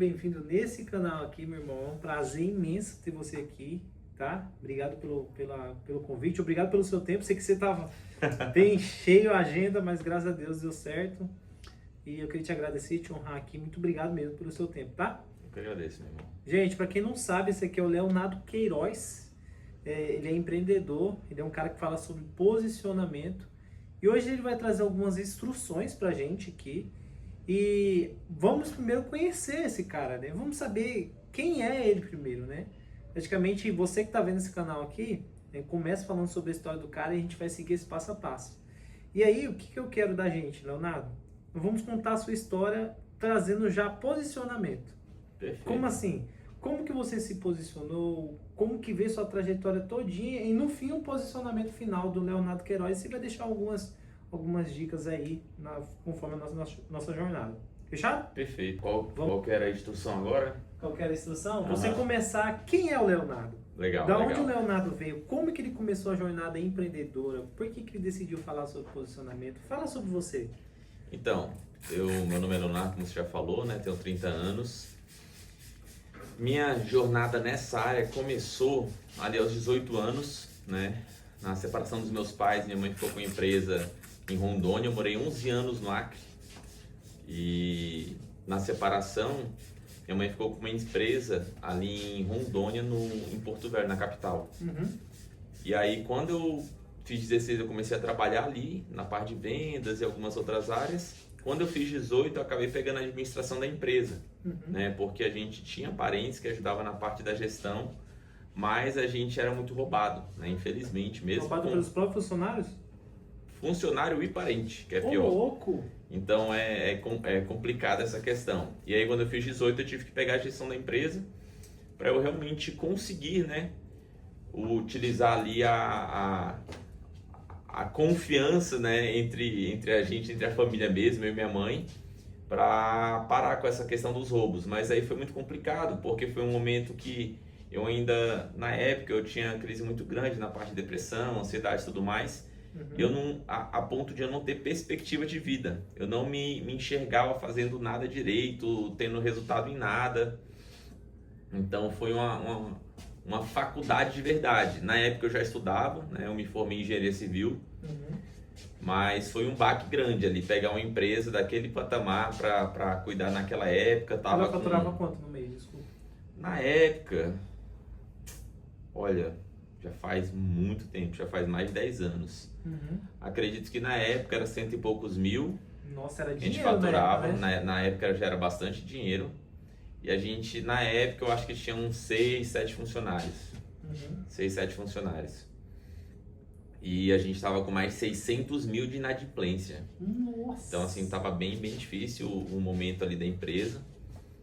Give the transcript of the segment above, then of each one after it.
Bem-vindo nesse canal aqui, meu irmão. É um prazer imenso ter você aqui, tá? Obrigado pelo convite, obrigado pelo seu tempo. Sei que você estava bem cheio a agenda, mas graças a Deus deu certo. E eu queria te agradecer e te honrar aqui. Muito obrigado mesmo pelo seu tempo, tá? Eu que agradeço, meu irmão. Gente, para quem não sabe, esse aqui é o Leonardo Queiroz. Ele é empreendedor, ele é um cara que fala sobre posicionamento. E hoje ele vai trazer algumas instruções pra gente aqui. E vamos primeiro conhecer esse cara, né? Vamos saber quem é ele primeiro, né? Praticamente você que tá vendo esse canal aqui, né, começa falando sobre a história do cara e a gente vai seguir esse passo a passo. E aí, o que eu quero da gente, Leonardo? Vamos contar a sua história trazendo já posicionamento. Perfeito. Como assim? Como que você se posicionou? Como que veio sua trajetória todinha? E no fim, o posicionamento final do Leonardo Queiroz. Você vai deixar algumas dicas aí conforme a nossa jornada. Fechado? Perfeito. Qual que era a instrução agora? Qual que era a instrução? Aham. Você começar, quem é o Leonardo? Legal, Da legal. onde o Leonardo veio? Como que ele começou a jornada empreendedora? Por que ele decidiu falar sobre posicionamento? Fala sobre você. Então, meu nome é Leonardo, como você já falou, né? Tenho 30 anos. Minha jornada nessa área começou ali aos 18 anos, né? Na separação dos meus pais, minha mãe ficou com a empresa em Rondônia. Eu morei 11 anos no Acre. E na separação, minha mãe ficou com uma empresa ali em Rondônia, em Porto Velho, na capital. Uhum. E aí, quando eu fiz 16, eu comecei a trabalhar ali, na parte de vendas e algumas outras áreas. Quando eu fiz 18, eu acabei pegando a administração da empresa, né? Porque a gente tinha parentes que ajudavam na parte da gestão, mas a gente era muito roubado, né? Infelizmente, mesmo Roubado com pelos próprios funcionários? funcionário e parente, que é Ô, pior. louco! Então é complicada essa questão. E aí, quando eu fiz 18, eu tive que pegar a gestão da empresa para eu realmente conseguir, né, utilizar ali a confiança, né, entre a gente, entre a família mesmo, eu e minha mãe, para parar com essa questão dos roubos. Mas aí foi muito complicado, porque foi um momento que eu ainda, na época, eu tinha crise muito grande na parte de depressão, ansiedade e tudo mais. Eu não, a ponto de eu não ter perspectiva de vida. Eu não me enxergava fazendo nada direito, tendo resultado em nada. Então foi uma faculdade de verdade. Na época eu já estudava, né? Eu me formei em engenharia civil, mas foi um baque grande ali, pegar uma empresa daquele patamar para cuidar naquela época. Ela faturava quanto no mês, desculpa? Na época, olha, já faz muito tempo, já faz mais de 10 anos. Acredito que na época era cento e poucos mil. Nossa, era A gente dinheiro faturava, na época, né? na época já era bastante dinheiro. E a gente, na época, eu acho que tinha uns 6, 7 funcionários. 6, 7 funcionários. E a gente estava com mais 600 mil de inadimplência. Nossa! Então, assim, estava bem difícil o momento ali da empresa.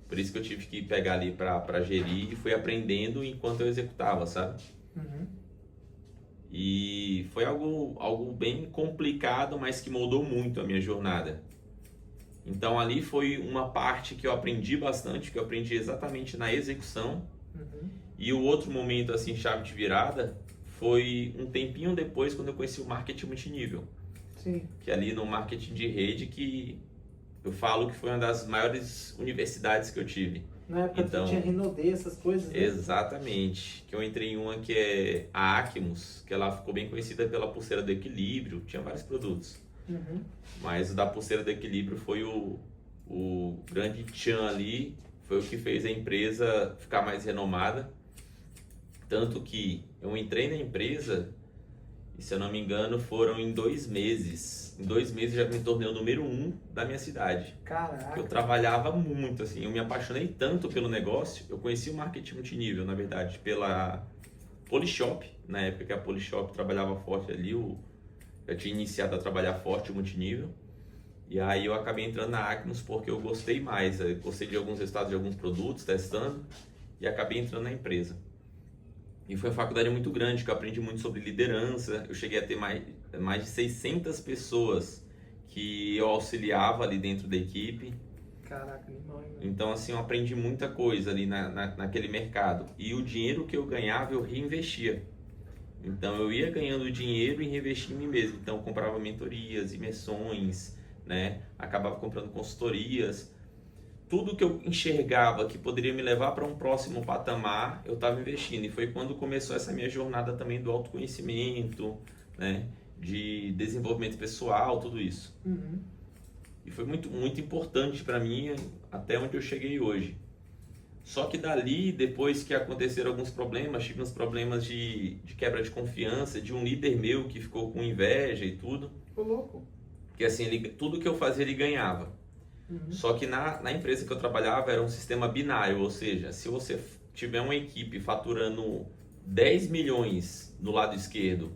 Por isso que eu tive que pegar ali para gerir e fui aprendendo enquanto eu executava, sabe? E foi algo bem complicado, mas que moldou muito a minha jornada. Então ali foi uma parte que eu aprendi bastante, que eu aprendi exatamente na execução. E o outro momento, assim, chave de virada, foi um tempinho depois, quando eu conheci o marketing multinível. Sim. Que é ali no marketing de rede, que eu falo que foi uma das maiores universidades que eu tive. Na época Então, tinha Renaudet, essas coisas, né? exatamente. Que eu entrei em uma que é a Acmus, que ela ficou bem conhecida pela pulseira do equilíbrio, tinha vários produtos. Mas o da pulseira do equilíbrio foi o grande tchan ali, foi o que fez a empresa ficar mais renomada. Tanto que eu entrei na empresa e, se eu não me engano, foram em 2 meses. Em 2 meses eu já me tornei o número 1 da minha cidade. Caraca! Eu trabalhava muito, assim, eu me apaixonei tanto pelo negócio. Eu conheci o marketing multinível, na verdade, pela Polishop, na época que a Polishop trabalhava forte ali, eu tinha iniciado a trabalhar forte o multinível. E aí eu acabei entrando na Acnos porque eu gostei mais, eu gostei de alguns resultados de alguns produtos, testando, e acabei entrando na empresa. E foi uma faculdade muito grande, que eu aprendi muito sobre liderança. Eu cheguei a ter mais de 600 pessoas que eu auxiliava ali dentro da equipe. Caraca, animal, hein? Então, assim, eu aprendi muita coisa ali naquele mercado. E o dinheiro que eu ganhava, eu reinvestia. Então, eu ia ganhando dinheiro e reinvestia em mim mesmo. Então, eu comprava mentorias, imersões, né? Acabava comprando consultorias. tudo que eu enxergava que poderia me levar para um próximo patamar, eu estava investindo. E foi quando começou essa minha jornada também do autoconhecimento, né? De desenvolvimento pessoal, tudo isso. Uhum. E foi muito, muito importante para mim até onde eu cheguei hoje. Só que dali, depois que aconteceram alguns problemas, tive uns problemas de quebra de confiança, de um líder meu que ficou com inveja e tudo. Ô, louco. Que assim, tudo que eu fazia ele ganhava. Uhum. Só que na empresa que eu trabalhava era um sistema binário, ou seja, se você tiver uma equipe faturando 10 milhões do lado esquerdo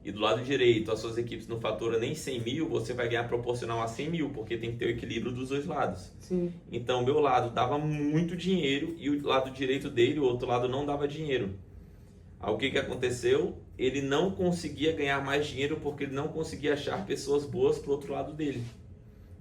e do lado direito as suas equipes não faturam nem 100 mil, você vai ganhar proporcional a 100 mil, porque tem que ter o equilíbrio dos dois lados. Sim. Então o meu lado dava muito dinheiro e o lado direito dele, o outro lado não dava dinheiro. Aí o que que aconteceu? Ele não conseguia ganhar mais dinheiro porque ele não conseguia achar pessoas boas pro outro lado dele.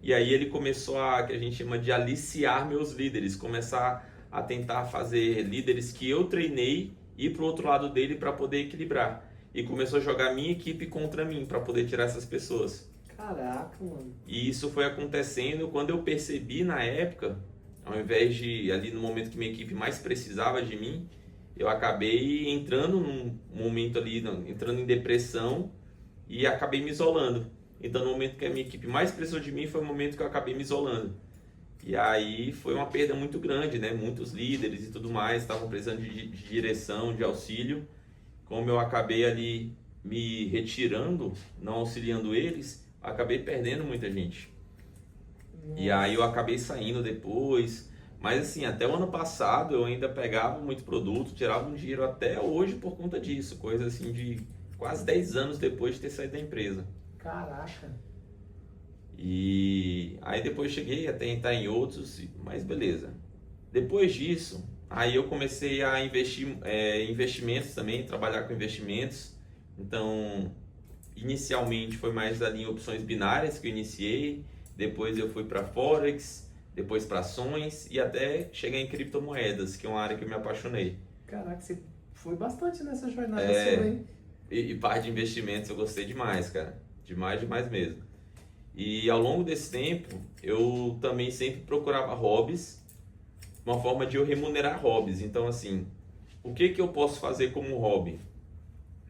E aí ele começou a, que a gente chama de aliciar meus líderes, começar a tentar fazer líderes que eu treinei ir pro outro lado dele para poder equilibrar. E começou a jogar minha equipe contra mim para poder tirar essas pessoas. Caraca, mano. E isso foi acontecendo quando eu percebi na época, ao invés de ali no momento que minha equipe mais precisava de mim, eu acabei entrando num momento ali, entrando em depressão e acabei me isolando. Então no momento que a minha equipe mais precisou de mim foi o momento que eu acabei me isolando. E aí foi uma perda muito grande, né? Muitos líderes e tudo mais estavam precisando de direção, de auxílio. Como eu acabei ali me retirando, não auxiliando eles, acabei perdendo muita gente. Nossa. E aí eu acabei saindo depois. Mas assim, até o ano passado eu ainda pegava muito produto, tirava um dinheiro até hoje por conta disso. Coisa assim de quase 10 anos depois de ter saído da empresa. Caraca. E aí depois cheguei a tentar em outros, mas beleza. Depois disso, aí eu comecei a investir investimentos também, trabalhar com investimentos. Então, inicialmente foi mais ali em opções binárias que eu iniciei. Depois eu fui para Forex, depois para ações e até chegar em criptomoedas, que é uma área que eu me apaixonei. Caraca, você foi bastante nessa jornada sua, hein? E parte de investimentos eu gostei demais, cara. Demais, demais mesmo. E ao longo desse tempo, eu também sempre procurava hobbies, uma forma de eu remunerar hobbies. Então, assim, o que que eu posso fazer como hobby?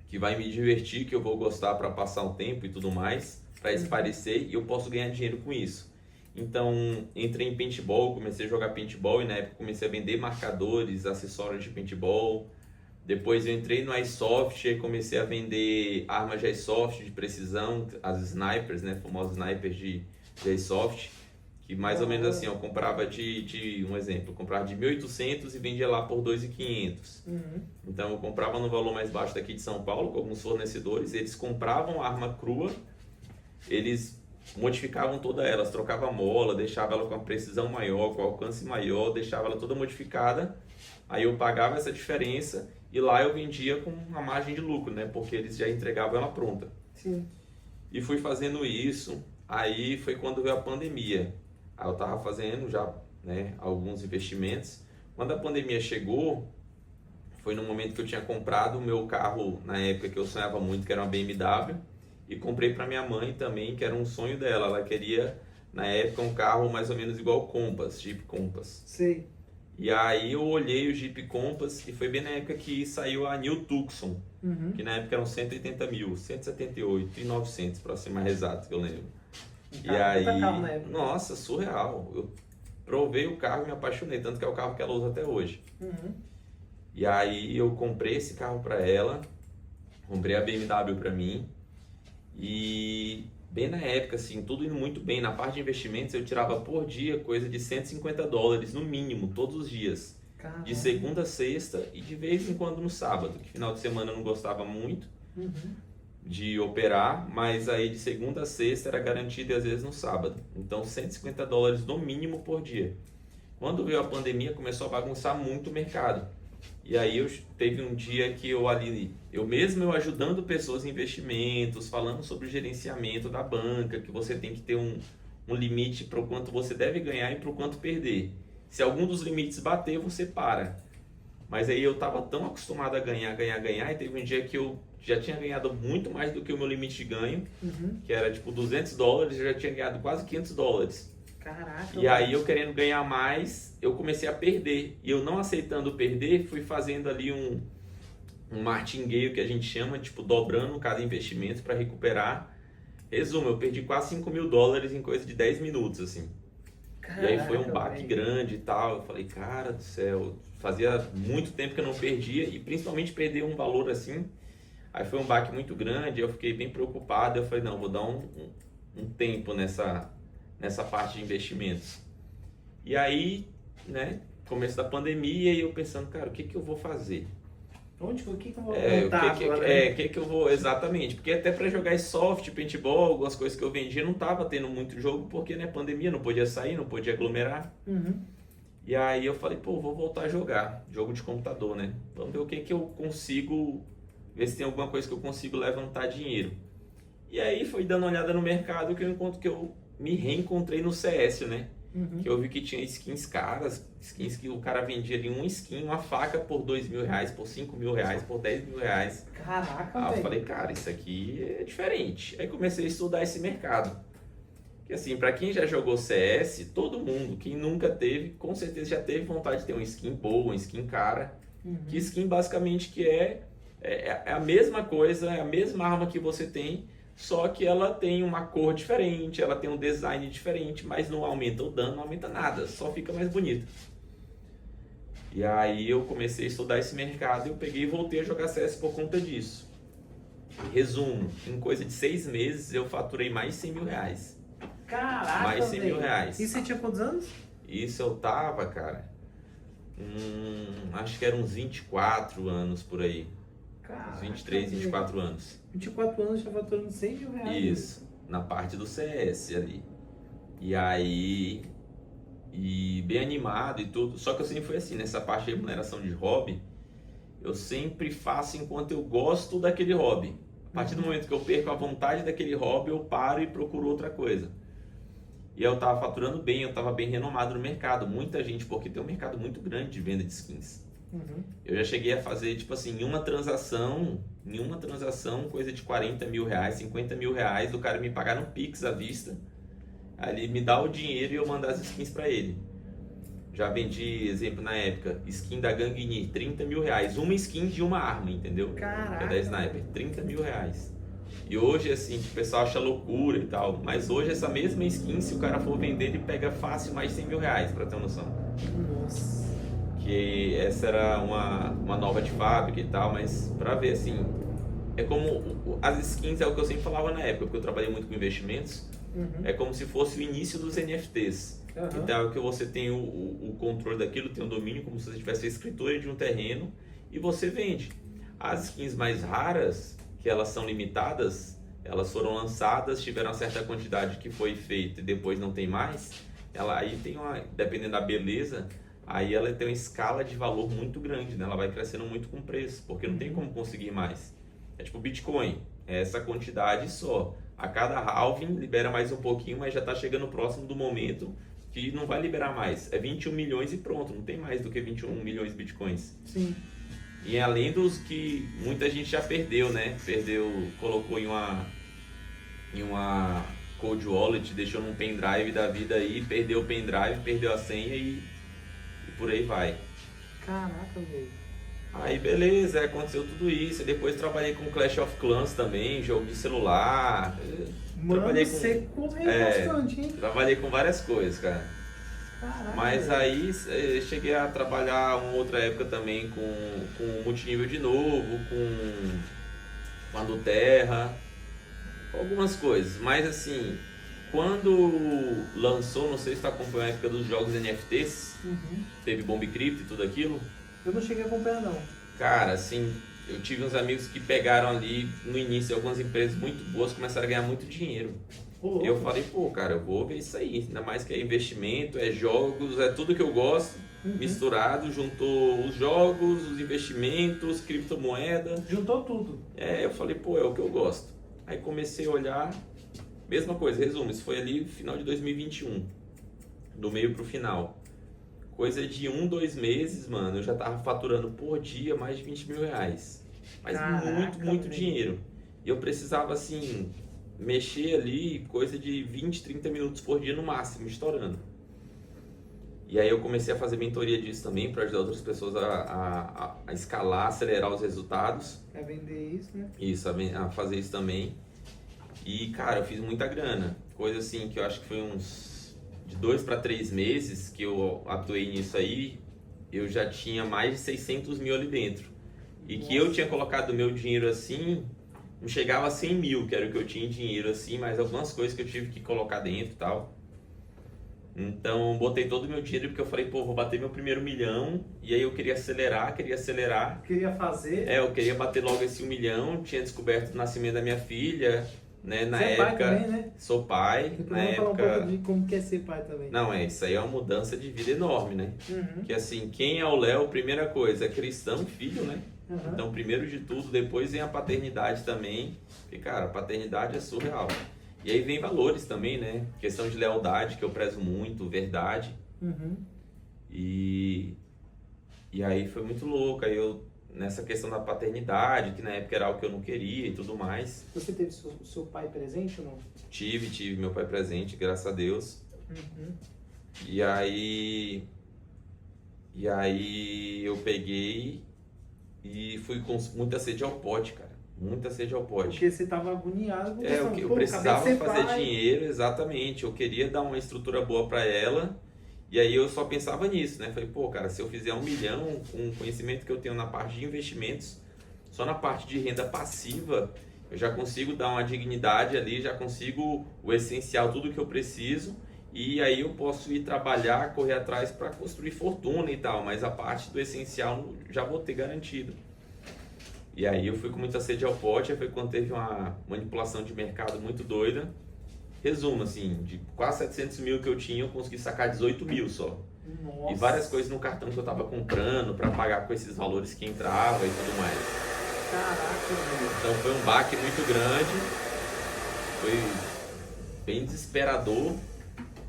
Que vai me divertir, que eu vou gostar para passar um tempo e tudo mais, para espairecer e eu posso ganhar dinheiro com isso. Então, entrei em paintball, comecei a jogar paintball e na época comecei a vender marcadores, acessórios de paintball. Depois eu entrei no Airsoft e comecei a vender armas de Airsoft de precisão, as snipers, né, famosas snipers de Airsoft, que mais ou menos assim, eu comprava um exemplo, eu comprava de 1.800 e vendia lá por 2.500. Então eu comprava no valor mais baixo daqui de São Paulo, com alguns fornecedores, eles compravam a arma crua, eles modificavam toda ela, trocavam a mola, deixavam ela com a precisão maior, com o alcance maior, deixava ela toda modificada, aí eu pagava essa diferença e lá eu vendia com uma margem de lucro, né? Porque eles já entregavam ela pronta. Sim. E fui fazendo isso, aí foi quando veio a pandemia. Aí eu tava fazendo já, né, alguns investimentos. Quando a pandemia chegou, foi no momento que eu tinha comprado o meu carro, na época que eu sonhava muito, que era uma BMW, e comprei para minha mãe também, que era um sonho dela. Ela queria, na época, um carro mais ou menos igual ao Compass, Jeep Compass. Sei. E aí eu olhei o Jeep Compass e foi bem na época que saiu a New Tucson, que na época eram 180 mil, 178.900 para ser mais exato, que eu lembro. E aí, nossa, surreal. Eu provei o carro e me apaixonei, tanto que é o carro que ela usa até hoje. E aí eu comprei esse carro para ela, comprei a BMW para mim e bem na época, assim, tudo indo muito bem. Na parte de investimentos eu tirava por dia coisa de $150 no mínimo, todos os dias. Caramba. De segunda a sexta e de vez em quando no sábado, que final de semana eu não gostava muito de operar, mas aí de segunda a sexta era garantido e às vezes no sábado. Então $150 no mínimo por dia. Quando veio a pandemia começou a bagunçar muito o mercado. E aí teve um dia que eu ajudando pessoas em investimentos, falando sobre o gerenciamento da banca, que você tem que ter um limite para o quanto você deve ganhar e para o quanto perder. Se algum dos limites bater, você para. Mas aí eu estava tão acostumado a ganhar, e teve um dia que eu já tinha ganhado muito mais do que o meu limite de ganho, que era tipo $200, eu já tinha ganhado quase $500. Caraca, E aí velho. eu querendo ganhar mais, eu comecei a perder. E eu não aceitando perder, fui fazendo ali um martingale que a gente chama, tipo, dobrando cada investimento para recuperar. Resumo, eu perdi quase US$ 5.000 em coisa de 10 minutos, assim. E aí foi um Caraca, baque velho. grande e tal. Eu falei, cara do céu, fazia muito tempo que eu não perdia e principalmente perder um valor assim. Aí foi um baque muito grande, eu fiquei bem preocupado. Eu falei, não, vou dar um tempo nessa parte de investimentos. E aí, né, começo da pandemia e eu pensando, cara, o que que eu vou fazer? O que que eu vou O montar que, agora, né? o que que eu vou exatamente? Porque até para jogar soft, paintball, algumas coisas que eu vendia não tava tendo muito jogo porque né, pandemia, não podia sair, não podia aglomerar. Uhum. E aí eu falei, pô, vou voltar a jogar jogo de computador, né? Vamos ver o que que eu consigo, ver se tem alguma coisa que eu consigo levantar dinheiro. E aí foi dando uma olhada no mercado que eu encontro que eu me reencontrei no CS, né? Uhum. Que eu vi que tinha skins caras, skins que o cara vendia ali um skin, uma faca por R$ 2.000, por R$ 5.000, por R$ 10.000. Caraca, Aí eu velho. falei, cara, isso aqui é diferente. Aí comecei a estudar esse mercado. Que assim, pra quem já jogou CS, todo mundo, quem nunca teve, com certeza já teve vontade de ter uma skin boa, uma skin cara. Uhum. Que skin basicamente que é a mesma coisa, é a mesma arma que você tem, só que ela tem uma cor diferente, ela tem um design diferente, mas não aumenta o dano, não aumenta nada, só fica mais bonita. E aí eu comecei a estudar esse mercado e eu peguei e voltei a jogar CS por conta disso. Resumo, em coisa de 6 meses eu faturei mais de R$ 100.000. Caraca, Mais R$ 100.000. E você tinha quantos anos? Isso eu tava, cara, acho que eram uns 24 anos por aí. Uns Caraca, 23, velho. 24 anos. 24 anos já faturando R$ 100.000. Isso, na parte do CS ali. E aí, e bem animado e tudo. Só que eu sempre fui assim, nessa parte de remuneração de hobby, eu sempre faço enquanto eu gosto daquele hobby. A partir do momento que eu perco a vontade daquele hobby, eu paro e procuro outra coisa. E eu tava faturando bem, eu tava bem renomado no mercado. Muita gente, porque tem um mercado muito grande de venda de skins. Uhum. Eu já cheguei a fazer, tipo assim, em uma transação, coisa de R$ 40.000, R$ 50.000, do cara me pagar no Pix à vista. Aí ele me dá o dinheiro e eu mandar as skins pra ele. Já vendi, exemplo, na época, skin da Gangnir, R$ 30.000. Uma skin de uma arma, entendeu? Que é Caraca. da Sniper, R$ 30.000. E hoje, assim, o pessoal acha loucura e tal, mas hoje essa mesma skin, se o cara for vender, ele pega fácil mais de R$ 100.000, pra ter uma noção. Nossa. Que essa era uma nova de fábrica e tal, mas pra ver assim, é como as skins é o que eu sempre falava na época, porque eu trabalhei muito com investimentos, Uhum. é como se fosse o início dos NFTs. Uhum. Então é o que você tem o controle daquilo, tem o domínio, como se você tivesse a escritura de um terreno e você vende. As skins mais raras, que elas são limitadas, elas foram lançadas, tiveram uma certa quantidade que foi feita e depois não tem mais, ela aí tem dependendo da beleza, aí ela tem uma escala de valor muito grande, né? Ela vai crescendo muito com o preço, porque não tem como conseguir mais. É tipo Bitcoin, é essa quantidade só. A cada halving libera mais um pouquinho, mas já está chegando próximo do momento que não vai liberar mais. É 21 milhões e pronto, não tem mais do que 21 milhões de Bitcoins. Sim. E além dos que muita gente já perdeu, né? Perdeu, colocou em uma cold wallet, deixou num pendrive da vida aí, perdeu o pendrive, perdeu a senha e por aí vai. Caraca, velho. Aí beleza, aí aconteceu tudo isso. Depois trabalhei com Clash of Clans também, jogo de celular. Mano, Trabalhei com, você correu bastante, hein? trabalhei com várias coisas, cara. Caraca. Mas velho. aí cheguei a trabalhar uma outra época também com multinível de novo, com a Nuterra, algumas coisas. Mas assim, quando lançou, não sei se tu acompanhou a época dos jogos NFTs, Uhum. teve Bomb Crypto e tudo aquilo. Eu não cheguei a acompanhar, não. Cara, assim, eu tive uns amigos que pegaram ali no início algumas empresas muito boas, começaram a ganhar muito dinheiro. Ô, louco. Eu falei, pô, cara, eu vou ver isso aí. Ainda mais que é investimento, é jogos, é tudo que eu gosto, Uhum. misturado, juntou os jogos, os investimentos, criptomoeda. Juntou tudo. Eu falei, pô, é o que eu gosto. Aí comecei a olhar, mesma coisa, resumo, isso foi ali final de 2021, do meio pro final. Coisa de 2 meses, mano, eu já tava faturando por dia mais de R$ 20.000. Mas Caraca, muito velho. dinheiro. E eu precisava, assim, mexer ali coisa de 20, 30 minutos por dia no máximo, estourando. E aí eu comecei a fazer mentoria disso também para ajudar outras pessoas a escalar, acelerar os resultados. A vender isso, né? Isso, a fazer isso também. E, cara, eu fiz muita grana. Coisa assim que eu acho que foi uns de 2 para 3 meses que eu atuei nisso aí, eu já tinha mais de 600 mil ali dentro. E que eu tinha colocado o meu dinheiro assim, não chegava a 100 mil, que era o que eu tinha em dinheiro assim, mas algumas coisas que eu tive que colocar dentro e tal. Então, botei todo o meu dinheiro porque eu falei, pô, vou bater meu primeiro milhão. E aí eu queria acelerar. Queria fazer. Eu queria bater logo esse 1 milhão. Tinha descoberto o nascimento da minha filha, né? Na Você época, é pai também, né? sou pai. Depois Na vamos falar um época, pouco de como que é ser pai também. não, isso aí é uma mudança de vida enorme, né? Uhum. Que assim, quem é o Léo, primeira coisa, é cristão, filho, né? Uhum. Então, primeiro de tudo, depois vem a paternidade também. Porque, cara, a paternidade é surreal. E aí vem valores também, né? Questão de lealdade, que eu prezo muito, verdade. Uhum. E aí foi muito louco. Aí eu, nessa questão da paternidade, que na época era algo que eu não queria e tudo mais. Você teve o seu pai presente ou não? Tive meu pai presente, graças a Deus. Uhum. E aí eu peguei e fui com muita sede ao pote, cara. Muita sede ao pote. Porque você tava agoniado. Eu precisava fazer dinheiro, exatamente. Eu queria dar uma estrutura boa para ela. E aí eu só pensava nisso, né? Falei, pô, cara, se eu fizer 1 milhão com o conhecimento que eu tenho na parte de investimentos, só na parte de renda passiva, eu já consigo dar uma dignidade ali, já consigo o essencial, tudo que eu preciso. E aí eu posso ir trabalhar, correr atrás para construir fortuna e tal. Mas a parte do essencial já vou ter garantido. E aí eu fui com muita sede ao pote, aí foi quando teve uma manipulação de mercado muito doida. Resumo, assim, de quase 700 mil que eu tinha, eu consegui sacar 18 mil só. Nossa. E várias coisas no cartão que eu tava comprando para pagar com esses valores que entrava e tudo mais. Caraca, velho. Então foi um baque muito grande, foi bem desesperador.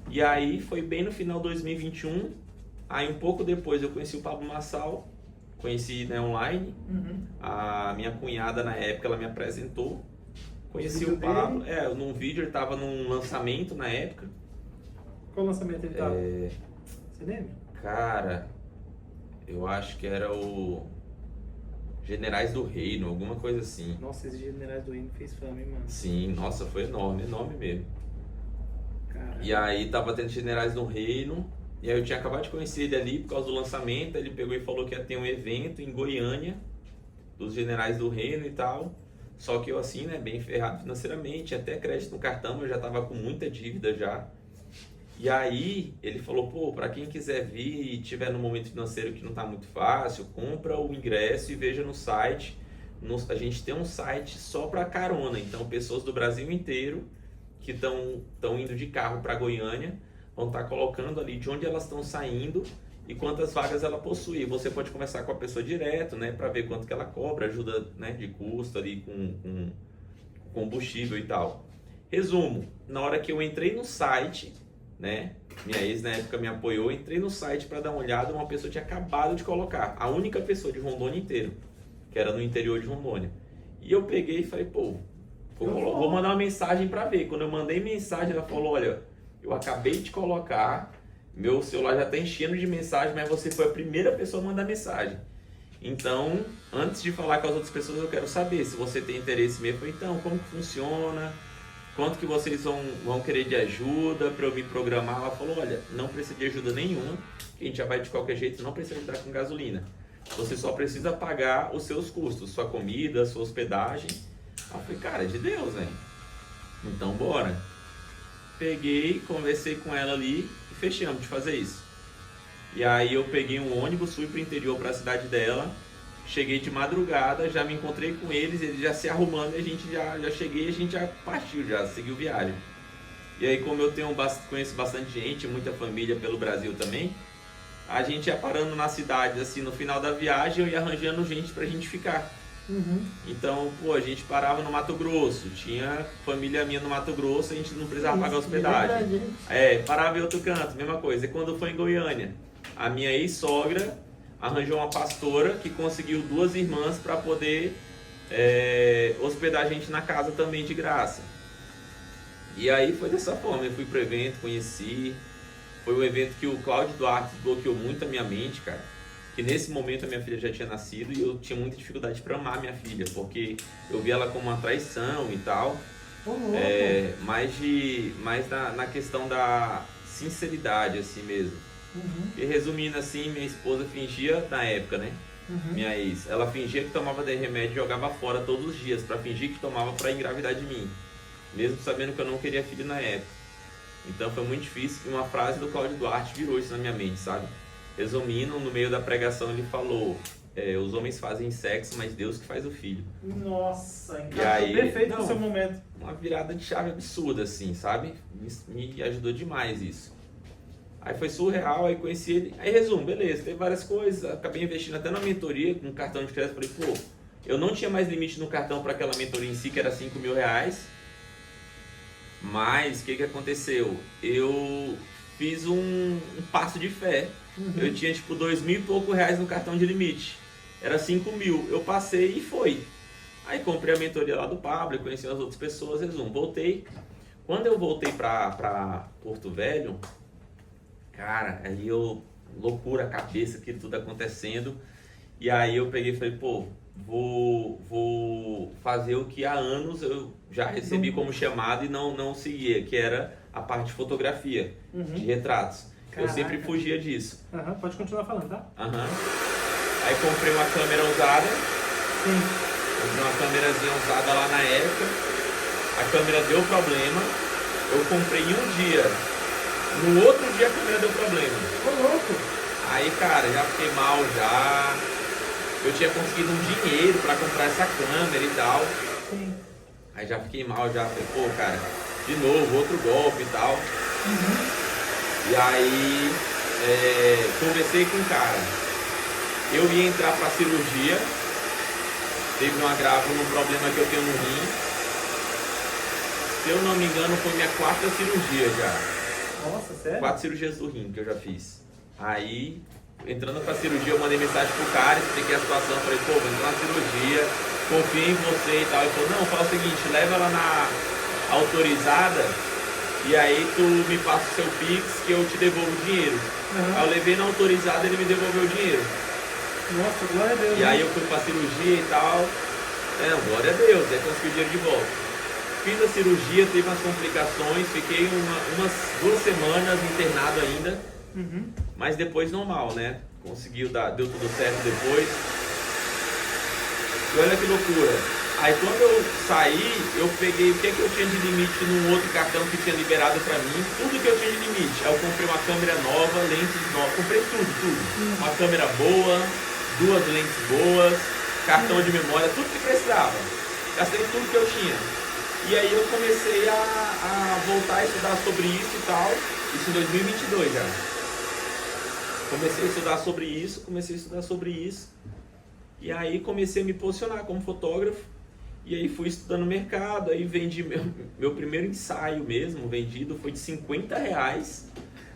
E aí foi bem no final de 2021, aí um pouco depois eu conheci o Pablo Marçal. Conheci, né, online. Uhum. A minha cunhada na época ela me apresentou. Conheci vídeo o Pablo. Num vídeo ele tava num lançamento na época. Qual lançamento ele tava? Você lembra? Cara, eu acho que era o Generais do Reino, alguma coisa assim. Nossa, esses Generais do Reino fez fama, hein, mano? Sim, nossa, foi enorme, enorme mesmo. Caramba. E aí tava tendo Generais do Reino. E aí eu tinha acabado de conhecer ele ali por causa do lançamento. Ele pegou e falou que ia ter um evento em Goiânia dos Generais do Reino e tal. Só que eu assim, né, bem ferrado financeiramente, até crédito no cartão, eu já tava com muita dívida já. E aí ele falou, pô, para quem quiser vir e tiver num momento financeiro que não tá muito fácil, compra o ingresso e veja no site. A gente tem um site só para carona, então pessoas do Brasil inteiro que estão indo de carro para Goiânia vão estar colocando ali de onde elas estão saindo e quantas vagas ela possui. Você pode conversar com a pessoa direto, né, para ver quanto que ela cobra, ajuda, né, de custo ali com combustível e tal. Resumo, na hora que eu entrei no site, né, minha ex na época me apoiou, entrei no site para dar uma olhada, uma pessoa tinha acabado de colocar, a única pessoa de Rondônia inteiro, que era no interior de Rondônia. E eu peguei e falei, pô, vou mandar uma mensagem para ver. Quando eu mandei mensagem, ela falou, olha, eu acabei de colocar, meu celular já está enchendo de mensagem, mas você foi a primeira pessoa a mandar mensagem. Então, antes de falar com as outras pessoas, eu quero saber se você tem interesse mesmo. Então, como que funciona? Quanto que vocês vão querer de ajuda para eu me programar? Ela falou, olha, não precisa de ajuda nenhuma, que a gente já vai de qualquer jeito, não precisa ajudar com gasolina. Você só precisa pagar os seus custos, sua comida, sua hospedagem. Eu falei, cara, é de Deus, né? Então, bora. Peguei, conversei com ela ali e fechamos de fazer isso. E aí eu peguei um ônibus, fui pro interior, para a cidade dela. Cheguei de madrugada, já me encontrei com eles já se arrumando, e a gente já cheguei, a gente já partiu, já seguiu viagem. E aí, como eu conheço bastante gente, muita família pelo Brasil também, a gente ia parando na cidade, assim, no final da viagem, eu ia arranjando gente pra gente ficar. Uhum. Então, pô, a gente parava no Mato Grosso, tinha família minha no Mato Grosso, a gente não precisava pagar hospedagem. Parava em outro canto, mesma coisa. E quando foi em Goiânia, a minha ex-sogra arranjou uma pastora que conseguiu 2 irmãs para poder hospedar a gente na casa também de graça. E aí foi dessa forma, eu fui pro evento, conheci. Foi um evento que o Cláudio Duarte bloqueou muito a minha mente, cara. Que nesse momento a minha filha já tinha nascido e eu tinha muita dificuldade para amar minha filha, porque eu via ela como uma traição e tal. Mais na questão da sinceridade, assim mesmo. E resumindo assim, minha esposa fingia, na época, né? Minha ex, ela fingia que tomava de remédio e jogava fora todos os dias, pra fingir que tomava pra engravidar de mim. Mesmo sabendo que eu não queria filho na época. Então foi muito difícil e uma frase do Cláudio Duarte virou isso na minha mente, sabe? Resumindo, no meio da pregação ele falou: os homens fazem sexo, mas Deus que faz o filho. Nossa, aí, perfeito no seu momento. Uma virada de chave absurda, assim, sabe? Me ajudou demais isso. Aí foi surreal, aí conheci ele. Aí resumo, beleza, teve várias coisas, acabei investindo até na mentoria, com cartão de crédito, falei, pô, eu não tinha mais limite no cartão para aquela mentoria em si, que era R$5.000. Mas o que aconteceu? Eu fiz um passo de fé. Eu tinha tipo R$2.000 e pouco no cartão de limite. Era 5.000. Eu passei e foi. Aí comprei a mentoria lá do Pablo, conheci as outras pessoas, resumo, voltei. Quando eu voltei pra Porto Velho, cara, aí loucura a cabeça, aquilo tudo acontecendo. E aí eu peguei e falei, pô, vou fazer o que há anos eu já recebi como chamado e não seguia, que era a parte de fotografia, de retratos. Caraca. Eu sempre fugia disso. Pode continuar falando, tá? Aí comprei uma câmera usada. Comprei uma câmerazinha usada lá na época. A câmera deu problema. Eu comprei em um dia. No outro dia a câmera deu problema. Ô, louco! Aí, cara, já fiquei mal já. Eu tinha conseguido um dinheiro pra comprar essa câmera e tal. Aí já fiquei mal já. Falei, pô, cara, de novo, outro golpe e tal. E aí, conversei com o cara. Eu ia entrar pra cirurgia. Teve um agravo num problema que eu tenho no rim. Se eu não me engano, foi minha 4ª cirurgia já. Nossa, sério? 4 cirurgias do rim que eu já fiz. Aí, entrando pra cirurgia, eu mandei mensagem pro cara, expliquei a situação, falei, pô, vou entrar na cirurgia, confio em você e tal. Ele falou, não, fala o seguinte, leva ela na autorizada e aí tu me passa o seu Pix que eu te devolvo o dinheiro. Aí eu levei na autorizada e ele me devolveu o dinheiro. Nossa, glória a Deus. E aí eu fui pra cirurgia e tal. Glória a Deus, aí consegui o dinheiro de volta. Fiz a cirurgia, teve umas complicações, fiquei umas 2 semanas internado ainda. Mas depois normal, né? Deu tudo certo depois. E olha que loucura. Aí quando eu saí, eu peguei o que eu tinha de limite num outro cartão que tinha liberado pra mim. Tudo que eu tinha de limite. Aí eu comprei uma câmera nova, lentes novas, comprei tudo. Uma câmera boa, 2 lentes boas, cartão de memória, tudo que precisava. Gastei tudo que eu tinha. E aí eu comecei a voltar a estudar sobre isso e tal. Isso em 2022 já. Comecei a estudar sobre isso. E aí comecei a me posicionar como fotógrafo. E aí fui estudando mercado. Aí vendi meu primeiro ensaio mesmo, vendido, foi de R$50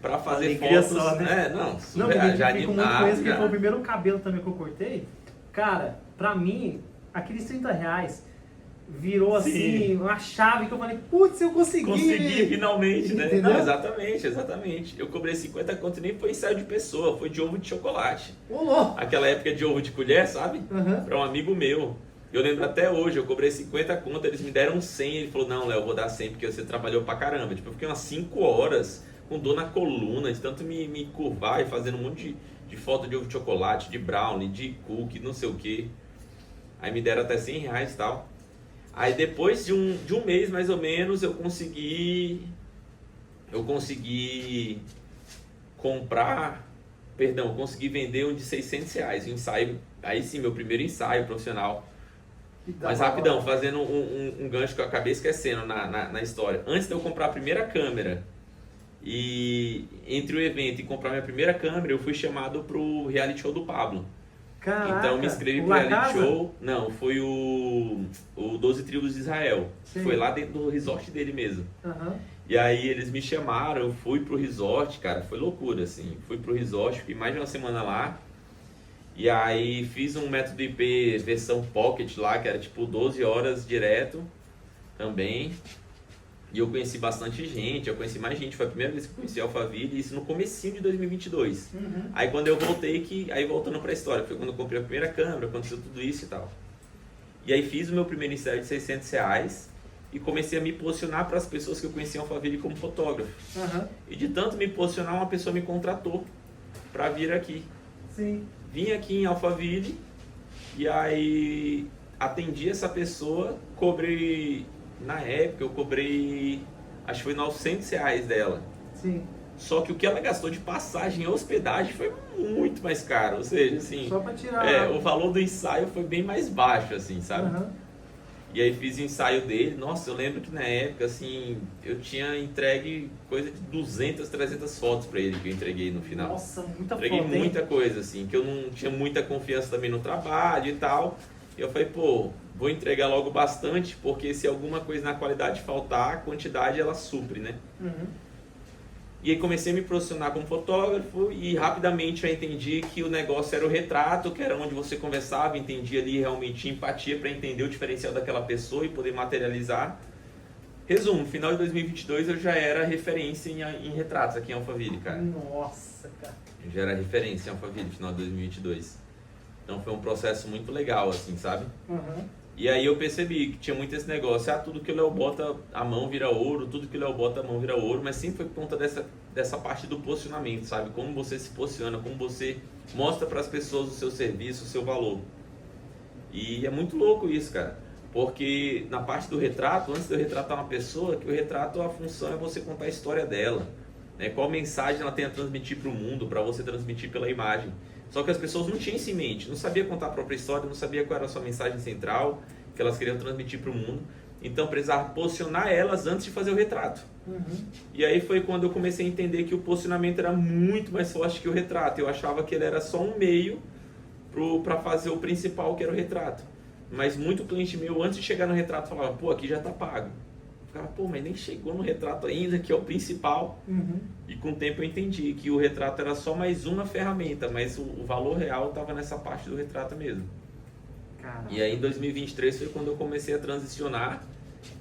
para fazer fotos. Só, né? Não, já animado. Porque foi o primeiro cabelo também que eu cortei. Cara, pra mim, aqueles R$30 virou assim, uma chave que eu falei, putz, eu consegui finalmente, né? Entendeu? Não, exatamente. Eu cobrei 50 conto e nem foi ensaio de pessoa, foi de ovo de chocolate. Olô! Aquela época de ovo de colher, sabe? Pra um amigo meu. Eu lembro até hoje, eu cobrei 50 conto, eles me deram 100, ele falou, não, Léo, eu vou dar 100 porque você trabalhou pra caramba. Tipo, eu fiquei umas 5 horas com dor na coluna, de tanto me curvar e fazendo um monte de foto de ovo de chocolate, de brownie, de cookie, não sei o que. Aí me deram até R$100 e tal. Aí depois de um mês mais ou menos eu consegui consegui vender um de R$600, um ensaio, aí sim, meu primeiro ensaio profissional. Mas rapidão, fazendo um gancho que eu acabei esquecendo na história. Antes de eu comprar a primeira câmera e entre o evento e comprar minha primeira câmera, eu fui chamado pro reality show do Pablo. Caraca, então me inscrevi pro reality show. Não, foi o 12 Tribos de Israel. Sim. Foi lá dentro do resort dele mesmo. E aí eles me chamaram, eu fui pro resort, cara, foi loucura, assim. Fui pro resort, fiquei mais de uma semana lá. E aí fiz um método IP versão Pocket lá, que era tipo 12 horas direto também. E eu conheci bastante gente, eu conheci mais gente, foi a primeira vez que eu conheci a Alphaville, isso no comecinho de 2022. Aí quando eu voltei, aí voltando pra história, foi quando eu comprei a primeira câmera, aconteceu tudo isso e tal. E aí fiz o meu primeiro ensaio de R$600 e comecei a me posicionar para as pessoas que eu conhecia a Alphaville como fotógrafo. E de tanto me posicionar, uma pessoa me contratou para vir aqui. Sim. Vim aqui em Alphaville e aí atendi essa pessoa, cobrei, na época eu cobrei, acho que foi R$900 dela. Sim. Só que o que ela gastou de passagem e hospedagem foi muito mais caro, ou seja, assim, Só para tirar... o valor do ensaio foi bem mais baixo, assim, sabe? E aí fiz o ensaio dele, nossa, eu lembro que na época, assim, eu tinha entregue coisa de 200, 300 fotos pra ele que eu entreguei no final. Nossa, muita Entreguei foto, muita hein? coisa, assim, que eu não tinha muita confiança também no trabalho e tal. E eu falei, pô, vou entregar logo bastante, porque se alguma coisa na qualidade faltar, a quantidade ela supre, né? E aí comecei a me posicionar como fotógrafo e rapidamente eu entendi que o negócio era o retrato, que era onde você conversava, entendia ali realmente empatia para entender o diferencial daquela pessoa e poder materializar. Resumo, final de 2022 eu já era referência em retratos aqui em Alphaville, cara. Nossa, cara. Eu já era referência em Alphaville, final de 2022. Então foi um processo muito legal, assim, sabe? E aí eu percebi que tinha muito esse negócio, tudo que o Léo bota a mão vira ouro, tudo que o Léo bota a mão vira ouro, mas sempre foi por conta dessa parte do posicionamento, sabe? Como você se posiciona, como você mostra para as pessoas o seu serviço, o seu valor. E é muito louco isso, cara, porque na parte do retrato, antes de eu retratar uma pessoa, que o retrato, a função é você contar a história dela, né? Qual mensagem ela tem a transmitir para o mundo, para você transmitir pela imagem. Só que as pessoas não tinham isso em mente, não sabia contar a própria história, não sabia qual era a sua mensagem central, que elas queriam transmitir para o mundo. Então precisava posicionar elas antes de fazer o retrato. E aí foi quando eu comecei a entender que o posicionamento era muito mais forte que o retrato. Eu achava que ele era só um meio para fazer o principal, que era o retrato. Mas muito cliente meu, antes de chegar no retrato, falava, pô, aqui já está pago. Ficava, pô, mas nem chegou no retrato ainda, que é o principal. E com o tempo eu entendi que o retrato era só mais uma ferramenta, mas o valor real estava nessa parte do retrato mesmo. Caraca. E aí em 2023 foi quando eu comecei a transicionar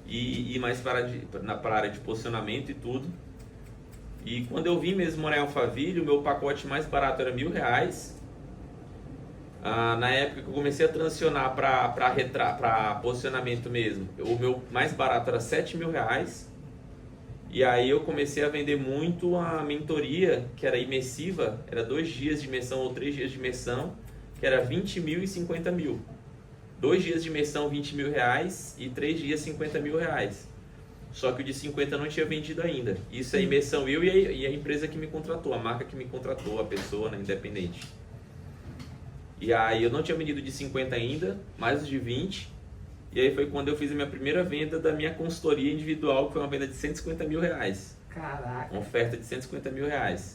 e ir mais para a área de posicionamento e tudo. E quando eu vim mesmo morar em Alphaville, o meu pacote mais barato era R$1.000. Na época que eu comecei a transicionar para posicionamento mesmo, o meu mais barato era R$7.000. E aí eu comecei a vender muito a mentoria, que era imersiva, era 2 dias de imersão ou 3 dias de imersão, que era 20 mil e 50 mil. 2 dias de imersão, R$20.000 e 3 dias, R$50.000. Só que o de 50 eu não tinha vendido ainda. Isso é imersão eu e a empresa que me contratou, a marca que me contratou, a pessoa, né, independente. E aí eu não tinha vendido de 50 ainda, mais os de 20. E aí foi quando eu fiz a minha primeira venda da minha consultoria individual, que foi uma venda de R$150.000. Caraca. Uma oferta de R$150.000.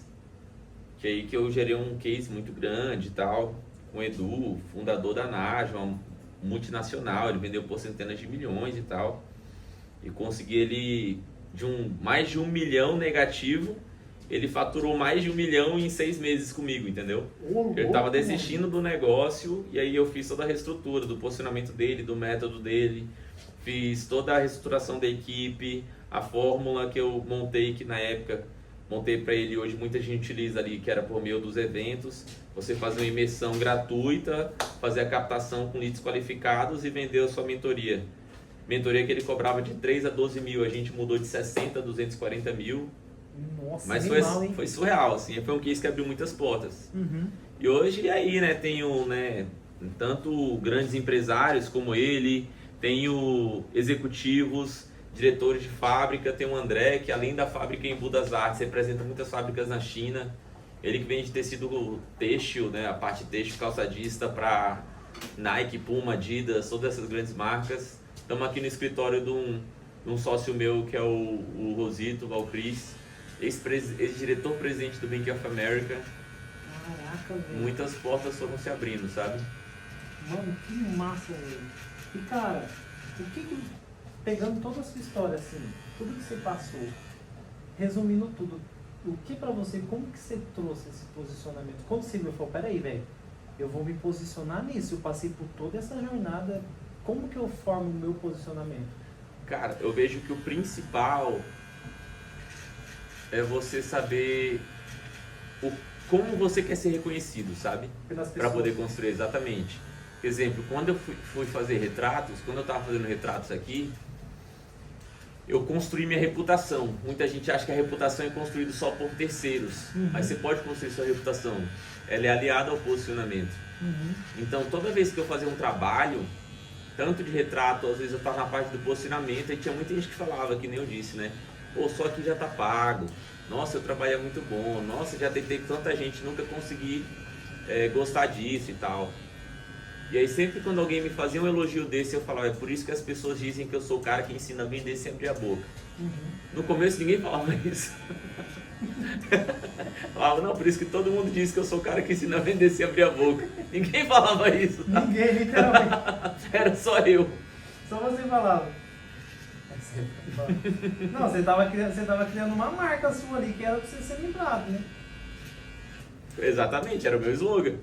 Que aí que eu gerei um case muito grande e tal, com o Edu, fundador da Naja, uma multinacional, ele vendeu por centenas de milhões e tal. E consegui ele, mais de 1 milhão negativo, ele faturou mais de 1 milhão em 6 meses comigo, entendeu? Ele estava desistindo do negócio e aí eu fiz toda a reestrutura do posicionamento dele, do método dele, fiz toda a reestruturação da equipe, a fórmula que eu montei, que na época montei para ele, hoje muita gente utiliza ali, que era por meio dos eventos, você fazer uma imersão gratuita, fazer a captação com leads qualificados e vender a sua mentoria. Mentoria que ele cobrava de 3 a 12 mil, a gente mudou de 60 a 240 mil. Nossa, mas foi surreal, assim, foi um case que abriu muitas portas. E hoje aí, né, tenho, né, tanto grandes empresários como ele, tenho executivos, diretores de fábrica, tem o André, que além da fábrica em Budas Artes, representa muitas fábricas na China. Ele que vende tecido têxtil, né, a parte têxtil calçadista para Nike, Puma, Adidas, todas essas grandes marcas. Estamos aqui no escritório de um sócio meu, que é o Rosito Valcris, ex-diretor-presidente do Bank of America. Caraca, velho. Muitas portas foram se abrindo, sabe? Mano, que massa, velho. E cara, pegando toda a sua história, assim, tudo que você passou, resumindo tudo, o que pra você, como que você trouxe esse posicionamento? Quando você viu, falou, peraí, velho, eu vou me posicionar nisso, eu passei por toda essa jornada, como que eu formo o meu posicionamento? Cara, eu vejo que o principal é você saber como você quer ser reconhecido, sabe? Pelas Para pessoas. poder construir, exatamente. Exemplo, quando eu fui fazer retratos, quando eu estava fazendo retratos aqui, eu construí minha reputação. Muita gente acha que a reputação é construída só por terceiros, mas você pode construir sua reputação. Ela é aliada ao posicionamento. Então, toda vez que eu fazia um trabalho, tanto de retrato, às vezes eu estava na parte do posicionamento, e tinha muita gente que falava, que nem eu disse, né? Pô, só que já tá pago. Nossa, o trabalho é muito bom. Nossa, já tentei com tanta gente, nunca consegui gostar disso e tal. E aí sempre quando alguém me fazia um elogio desse, eu falava, é por isso que as pessoas dizem que eu sou o cara que ensina a vender sem abrir a boca. No começo ninguém falava isso. Falava, não, por isso que todo mundo diz que eu sou o cara que ensina a vender sem abrir a boca. Ninguém falava isso. Tá? Ninguém, literalmente. Era só eu. Só você falava. Não, você tava criando uma marca sua ali, que era pra você ser lembrado, né? Exatamente, era o meu slogan.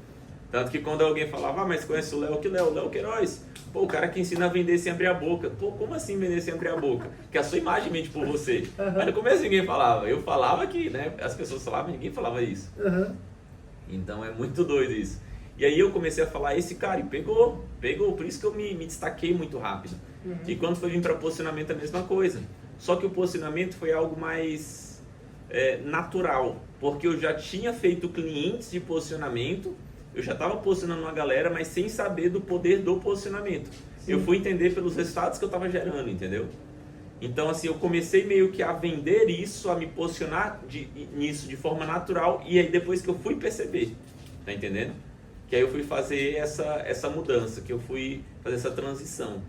Tanto que quando alguém falava, mas conhece o Léo, que Léo Queiroz? Pô, o cara que ensina a vender sem abrir a boca. Pô, como assim vender sem abrir a boca? Porque a sua imagem mente por você. Mas no começo ninguém falava. Eu falava que, né, as pessoas falavam, ninguém falava isso. Então é muito doido isso. E aí eu comecei a falar esse cara e pegou. Por isso que eu me destaquei muito rápido. E quando foi vir para posicionamento a mesma coisa. Só que o posicionamento foi algo mais natural. Porque eu já tinha feito clientes de posicionamento, eu já estava posicionando uma galera, mas sem saber do poder do posicionamento. Sim. Eu fui entender pelos resultados que eu estava gerando, entendeu? Então, assim, eu comecei meio que a vender isso, a me posicionar nisso de forma natural, e aí depois que eu fui perceber, tá entendendo? Que aí eu fui fazer essa mudança, que eu fui fazer essa transição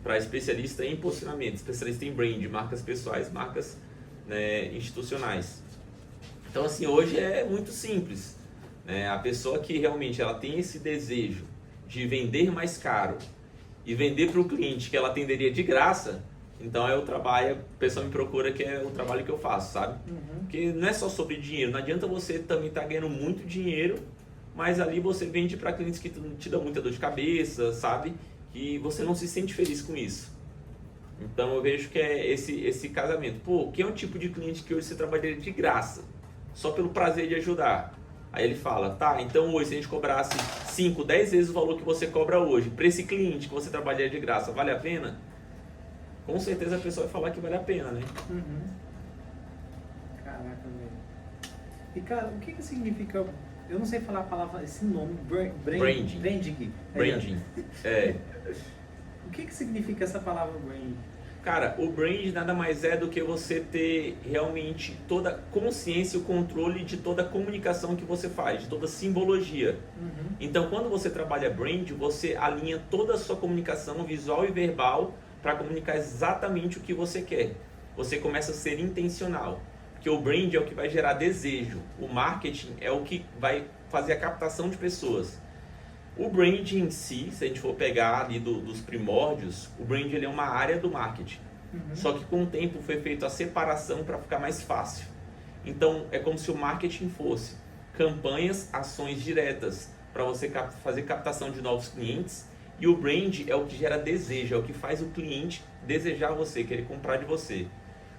para especialista em posicionamento, especialista em brand, marcas pessoais, marcas, né, institucionais. Então, assim, hoje é muito simples. A pessoa que realmente ela tem esse desejo de vender mais caro e vender para o cliente que ela atenderia de graça, então é o trabalho, a pessoa me procura, que é o trabalho que eu faço, sabe? Porque não é só sobre dinheiro, não adianta você também estar ganhando muito dinheiro, mas ali você vende para clientes que te dão muita dor de cabeça, sabe? E você não se sente feliz com isso. Então eu vejo que é esse casamento. Pô, que é um tipo de cliente que hoje você trabalharia de graça, só pelo prazer de ajudar? Aí ele fala, tá, então hoje se a gente cobrasse 5, 10 vezes o valor que você cobra hoje, para esse cliente que você trabalharia de graça, vale a pena? Com certeza a pessoa vai falar que vale a pena, né? Caraca, velho. E cara, o que significa, eu não sei falar a palavra, esse nome, branding. Branding. O que significa essa palavra branding? Cara, o brand nada mais é do que você ter realmente toda a consciência e o controle de toda a comunicação que você faz, de toda a simbologia. Então, quando você trabalha brand, você alinha toda a sua comunicação visual e verbal para comunicar exatamente o que você quer. Você começa a ser intencional, porque o brand é o que vai gerar desejo, o marketing é o que vai fazer a captação de pessoas. O brand em si, se a gente for pegar ali dos primórdios, o brand ele é uma área do marketing. Só que com o tempo foi feita a separação para ficar mais fácil. Então é como se o marketing fosse campanhas, ações diretas para você fazer captação de novos clientes, e o brand é o que gera desejo, é o que faz o cliente desejar você, querer comprar de você.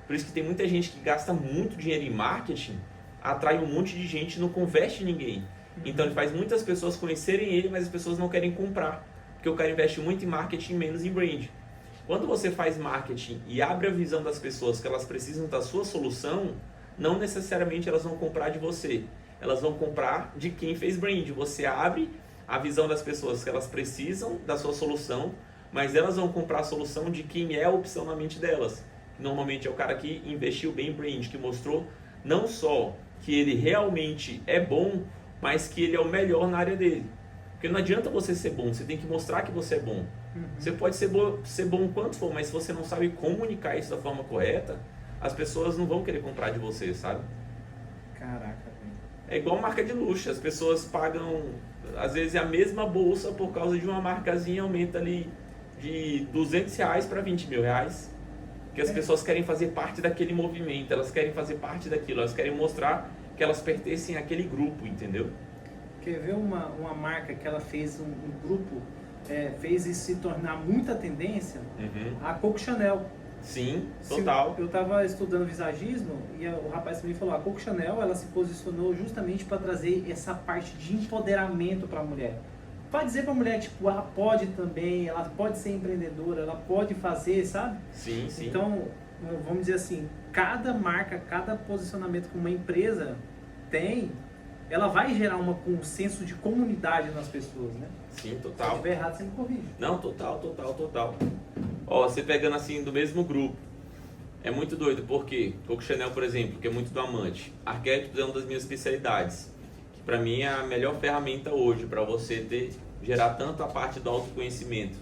Por isso que tem muita gente que gasta muito dinheiro em marketing, atrai um monte de gente e não converte ninguém. Então ele faz muitas pessoas conhecerem ele, mas as pessoas não querem comprar, porque o cara investe muito em marketing, menos em brand. Quando você faz marketing e abre a visão das pessoas que elas precisam da sua solução, não necessariamente elas vão comprar de você, elas vão comprar de quem fez brand. Você abre a visão das pessoas que elas precisam da sua solução, mas elas vão comprar a solução de quem é a opção na mente delas. Normalmente é o cara que investiu bem em brand, que mostrou não só que ele realmente é bom, mas que ele é o melhor na área dele. Porque não adianta você ser bom, você tem que mostrar que você é bom. Você pode ser bom quanto for, mas se você não sabe comunicar isso da forma correta, as pessoas não vão querer comprar de você, sabe? Caraca, velho. É igual marca de luxo, as pessoas pagam, às vezes, a mesma bolsa por causa de uma marcazinha, aumenta ali de R$200 para R$20.000. Porque as pessoas querem fazer parte daquele movimento, elas querem fazer parte daquilo, elas querem mostrar que elas pertencem àquele grupo, entendeu? Quer ver uma marca que ela fez um grupo, fez isso se tornar muita tendência? A Coco Chanel. Sim, total. Eu estava estudando visagismo e o rapaz também falou, a Coco Chanel, ela se posicionou justamente para trazer essa parte de empoderamento para a mulher. Para dizer para a mulher, tipo, ela pode também, ela pode ser empreendedora, ela pode fazer, sabe? Sim, sim. Então, vamos dizer assim, cada marca, cada posicionamento que uma empresa tem, ela vai gerar um senso de comunidade nas pessoas, né? Sim, Se total. estiver errado, você me corrige. Não, total. Ó, você pegando assim do mesmo grupo, é muito doido, porque Coco Chanel, por exemplo, que é muito do amante, arquétipos é uma das minhas especialidades, que pra mim é a melhor ferramenta hoje para você gerar tanto a parte do autoconhecimento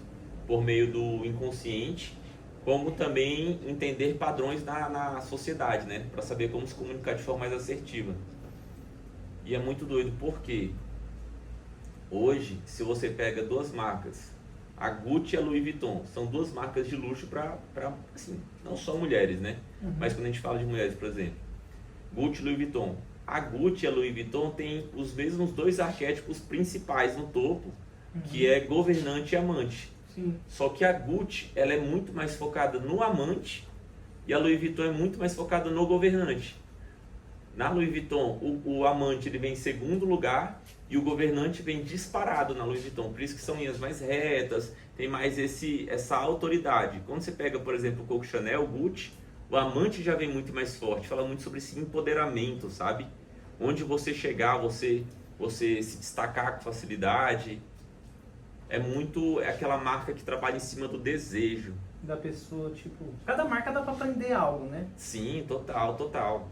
por meio do inconsciente, como também entender padrões na sociedade, né? Para saber como se comunicar de forma mais assertiva. E é muito doido, porque hoje, se você pega duas marcas, a Gucci e a Louis Vuitton, são duas marcas de luxo para assim, não só mulheres, né? Mas quando a gente fala de mulheres, por exemplo, Gucci e Louis Vuitton. A Gucci e a Louis Vuitton têm os mesmos dois arquétipos principais no topo, que é governante e amante. Sim. Só que a Gucci, ela é muito mais focada no amante e a Louis Vuitton é muito mais focada no governante. Na Louis Vuitton, o amante ele vem em segundo lugar e o governante vem disparado na Louis Vuitton. Por isso que são linhas mais retas, tem mais essa autoridade. Quando você pega, por exemplo, o Coco Chanel, o Gucci, o amante já vem muito mais forte, fala muito sobre esse empoderamento, sabe? Onde você chegar, você se destacar com facilidade. É aquela marca que trabalha em cima do desejo. Da pessoa, tipo... Cada marca dá pra aprender algo, né? Sim, total.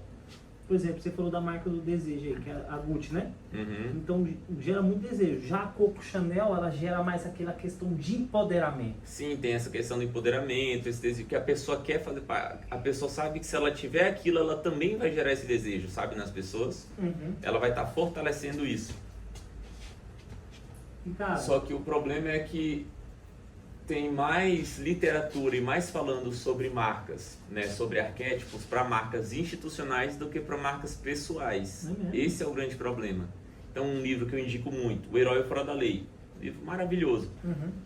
Por exemplo, você falou da marca do desejo aí, que é a Gucci, né? Uhum. Então, gera muito desejo. Já a Coco Chanel, ela gera mais aquela questão de empoderamento. Sim, tem essa questão do empoderamento, esse desejo que a pessoa quer fazer. A pessoa sabe que se ela tiver aquilo, ela também vai gerar esse desejo, sabe, nas pessoas. Ela vai estar fortalecendo isso. E, cara, Só que o problema é que tem mais literatura e mais falando sobre marcas, né, sobre arquétipos para marcas institucionais do que para marcas pessoais. Esse é o grande problema. Então, um livro que eu indico muito, O Herói Fora da Lei. Livro maravilhoso.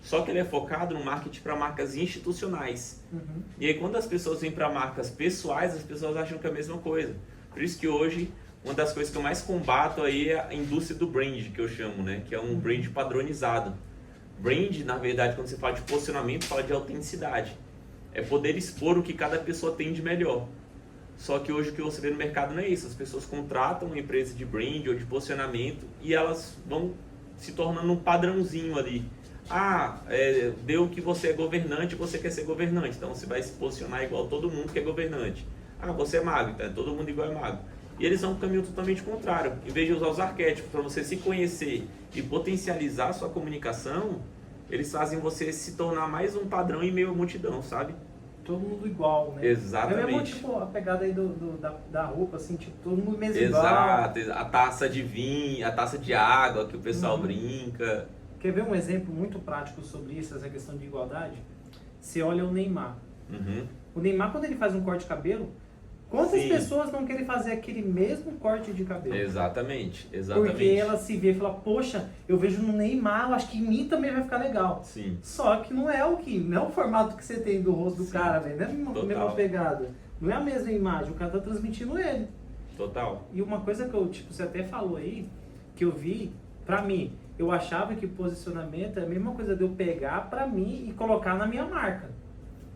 Só que ele é focado no marketing para marcas institucionais. E aí, quando as pessoas vêm para marcas pessoais, as pessoas acham que é a mesma coisa. Por isso que hoje, uma das coisas que eu mais combato aí é a indústria do brand, que eu chamo, né, que é um brand padronizado. Brand, na verdade, quando você fala de posicionamento, fala de autenticidade. É poder expor o que cada pessoa tem de melhor. Só que hoje o que você vê no mercado não é isso. As pessoas contratam uma empresa de brand ou de posicionamento e elas vão se tornando um padrãozinho ali. Deu que você é governante, você quer ser governante. Então você vai se posicionar igual todo mundo que é governante. Você é mago, então é todo mundo igual é mago. E eles vão um caminho totalmente contrário. Em vez de usar os arquétipos para você se conhecer e potencializar a sua comunicação, eles fazem você se tornar mais um padrão em meio à multidão, sabe? todo mundo igual, né? Exatamente. É mesmo, tipo, a pegada aí da roupa, assim, tipo, todo mundo mesmo igual. Exato. A taça de vinho, a taça de água que o pessoal brinca. Quer ver um exemplo muito prático sobre isso, essa questão de igualdade? Você olha o Neymar. O Neymar, quando ele faz um corte de cabelo, quantas pessoas não querem fazer aquele mesmo corte de cabelo? Exatamente. Porque ela se vê e fala, poxa, eu vejo no Neymar, eu acho que em mim também vai ficar legal. Sim. Só que não é o formato que você tem do rosto do cara, velho. Não é a mesma pegada. Não é a mesma imagem, o cara tá transmitindo ele. Total. E uma coisa que eu, tipo, você até falou aí, que eu vi, pra mim, eu achava que posicionamento é a mesma coisa de eu pegar pra mim e colocar na minha marca.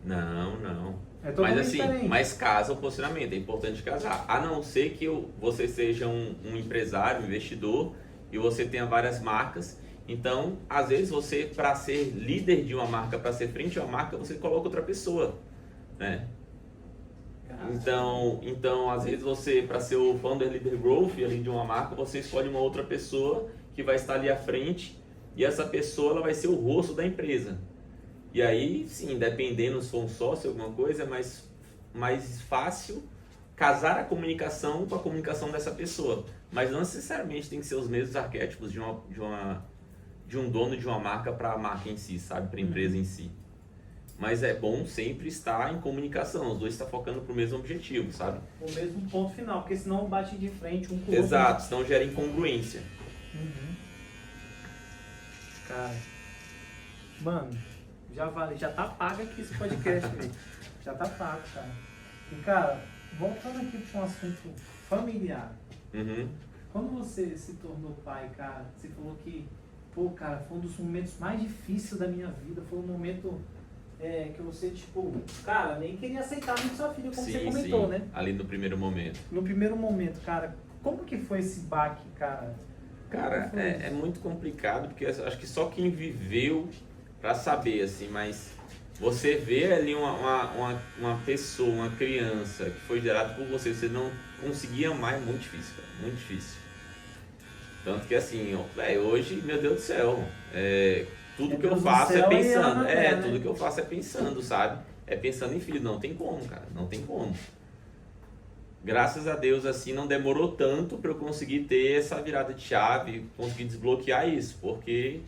Não. É totalmente mas assim, diferente. mas casa o posicionamento, é importante casar. A não ser que você seja um empresário, um investidor, e você tenha várias marcas. Então, às vezes você, para ser líder de uma marca, para ser frente a uma marca, você coloca outra pessoa, né? Então, às vezes você, para ser o founder leader growth ali de uma marca, você escolhe uma outra pessoa que vai estar ali à frente, e essa pessoa ela vai ser o rosto da empresa. E aí, sim, dependendo se for um sócio, alguma coisa, é mais fácil casar a comunicação com a comunicação dessa pessoa. Mas não necessariamente tem que ser os mesmos arquétipos de um dono de uma marca para a marca em si, sabe? Para a empresa em si. Mas é bom sempre estar em comunicação, os dois estão focando para o mesmo objetivo, sabe? O mesmo ponto final, porque senão bate de frente um com o outro. Exato, senão gera incongruência. Cara, mano, já tá pago aqui esse podcast, velho. Já tá pago, cara. E, cara, voltando aqui para um assunto familiar. Uhum. Quando você se tornou pai, cara, você falou que, pô, cara, foi um dos momentos mais difíceis da minha vida. Foi um momento que você, tipo, cara, nem queria aceitar muito sua filha, como você comentou, né? Ali no primeiro momento. No primeiro momento, cara, como que foi esse baque, cara? Cara, é muito complicado, porque eu acho que só quem viveu pra saber, assim, mas você vê ali uma pessoa, uma criança que foi gerada por você, você não conseguia amar, é muito difícil, cara, muito difícil. Tanto que assim, hoje, meu Deus do céu, tudo que eu faço é pensando, tudo que eu faço é pensando, sabe? É pensando em filho, não tem como, cara, não tem como. Graças a Deus, assim, não demorou tanto para eu conseguir ter essa virada de chave, conseguir desbloquear isso, porque,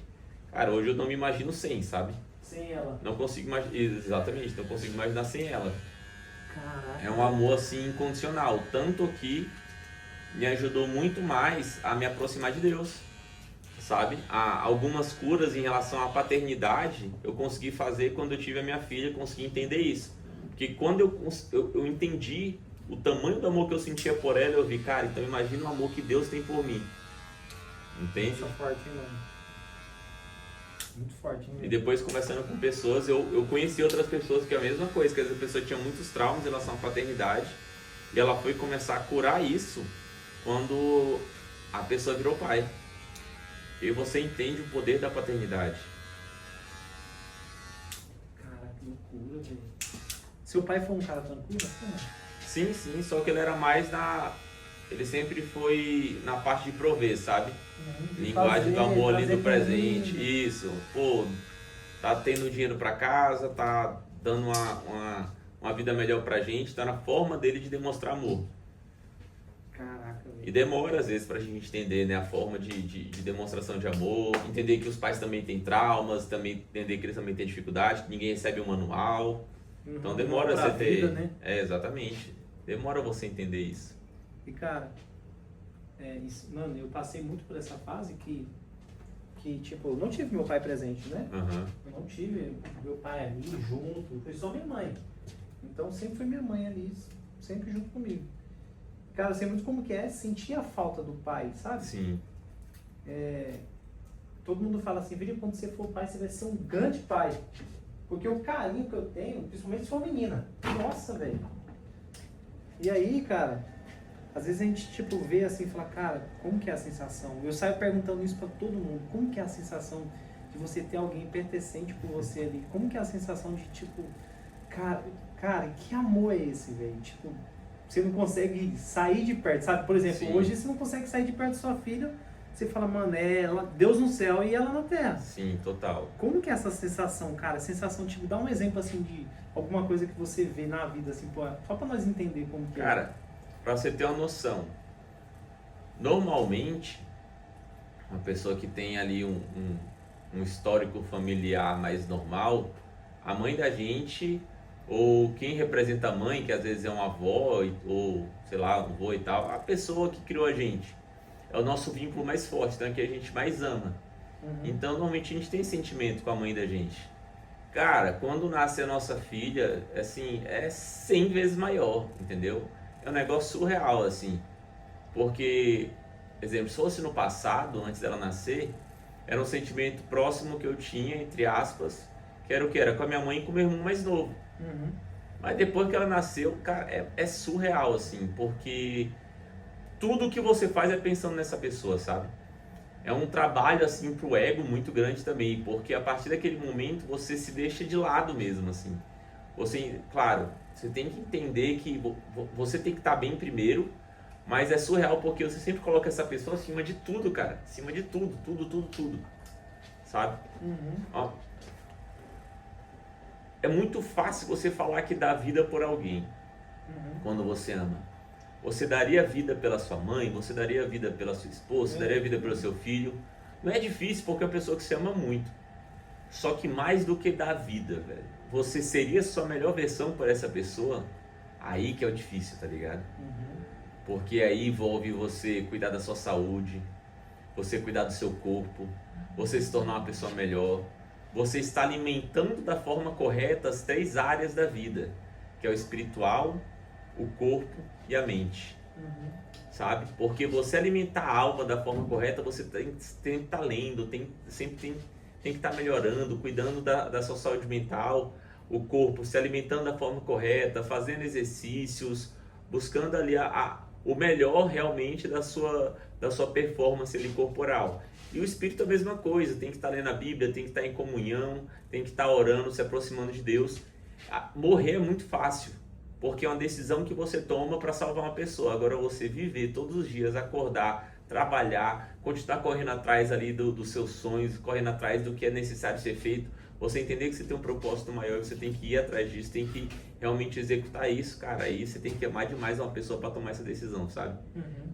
cara, hoje eu não me imagino sem, sabe? Sem ela. Não consigo imaginar, exatamente, não consigo imaginar sem ela. Caraca. É um amor, assim, incondicional, tanto que me ajudou muito mais a me aproximar de Deus, sabe? Algumas curas em relação à paternidade eu consegui fazer quando eu tive a minha filha, consegui entender isso. Porque quando eu entendi o tamanho do amor que eu sentia por ela, eu vi, cara, então imagina o amor que Deus tem por mim. Entende? Muito forte, hein, mano? Muito forte, hein, E depois, conversando com pessoas, eu conheci outras pessoas que é a mesma coisa, que essa pessoa tinha muitos traumas em relação à paternidade, e ela foi começar a curar isso quando a pessoa virou pai. E você entende o poder da paternidade. Cara, que loucura, velho. Seu pai foi um cara tranquilo assim, né? Sim, sim, só que ele era mais ele sempre foi na parte de prover, sabe? Linguagem do amor ali do presente, isso. Pô, tá tendo dinheiro pra casa, tá dando uma vida melhor pra gente, tá na forma dele de demonstrar amor. Caraca, velho. E demora às vezes pra gente entender, né, a forma de demonstração de amor, entender que os pais também têm traumas, também entender que eles também têm dificuldade, que ninguém recebe um manual. Então demora você ter. Vida, né? Exatamente. Demora você entender isso. E cara, mano, eu passei muito por essa fase que tipo, eu não tive meu pai presente, né? Uhum. Eu não tive meu pai ali junto, foi só minha mãe. Então sempre foi minha mãe ali, sempre junto comigo. Cara, eu sei muito como que é sentir a falta do pai, sabe? Sim. Todo mundo fala assim, Vini, quando você for pai, você vai ser um grande pai. Porque o carinho que eu tenho, principalmente se for menina, nossa, velho. E aí, cara, às vezes a gente, tipo, vê assim e fala, cara, como que é a sensação? Eu saio perguntando isso pra todo mundo, como que é a sensação de você ter alguém pertencente por você ali? Como que é a sensação de, tipo, cara, que amor é esse, velho? Tipo, você não consegue sair de perto, sabe? Por exemplo, Sim. hoje você não consegue sair de perto da sua filha, você fala, mano, ela, Deus no céu e ela na terra. Sim, total. Como que é essa sensação, cara? Sensação, tipo, dá um exemplo, assim, de alguma coisa que você vê na vida, assim, pô, só pra nós entender como que Cara, pra você ter uma noção, normalmente, uma pessoa que tem ali um histórico familiar mais normal, a mãe da gente, ou quem representa a mãe, que às vezes é uma avó, ou sei lá, um avô e tal, a pessoa que criou a gente. É o nosso vínculo mais forte, então é que a gente mais ama. Então, normalmente a gente tem sentimento com a mãe da gente. Cara, quando nasce a nossa filha, assim, é 100 vezes maior, entendeu? É um negócio surreal, assim. Porque, exemplo, se fosse no passado, antes dela nascer, era um sentimento próximo que eu tinha, entre aspas, que era o que? Era com a minha mãe e com o meu irmão mais novo. Mas depois que ela nasceu, cara, é surreal, assim, porque tudo que você faz é pensando nessa pessoa, sabe? É um trabalho, assim, pro ego muito grande também, porque a partir daquele momento você se deixa de lado mesmo, assim. Você, claro, você tem que entender que você tem que estar bem primeiro, mas é surreal porque você sempre coloca essa pessoa acima de tudo, cara. Acima de tudo, tudo. Sabe? Ó, é muito fácil você falar que dá vida por alguém quando você ama. Você daria vida pela sua mãe, você daria vida pela sua esposa, você daria vida pelo seu filho. Não é difícil porque é uma pessoa que você ama muito. Só que mais do que dar vida, velho, você seria a sua melhor versão por essa pessoa, aí que é o difícil, tá ligado? Porque aí envolve você cuidar da sua saúde, você cuidar do seu corpo, você se tornar uma pessoa melhor, você está alimentando da forma correta as 3 áreas da vida. que é o espiritual, o corpo e a mente. Sabe? Porque você alimentar a alma da forma correta, você tem que estar lendo, sempre tem que estar melhorando, cuidando da sua saúde mental, o corpo, se alimentando da forma correta, fazendo exercícios, buscando ali o melhor realmente da sua performance ali corporal. E o espírito é a mesma coisa, tem que estar lendo a Bíblia, tem que estar em comunhão, tem que estar orando, se aproximando de Deus. Morrer é muito fácil, porque é uma decisão que você toma para salvar uma pessoa. Agora você viver todos os dias, acordar, trabalhar, continuar correndo atrás ali dos seus sonhos, correndo atrás do que é necessário ser feito, você entender que você tem um propósito maior, você tem que ir atrás disso, tem que realmente executar isso, cara, aí você tem que amar demais uma pessoa para tomar essa decisão, sabe?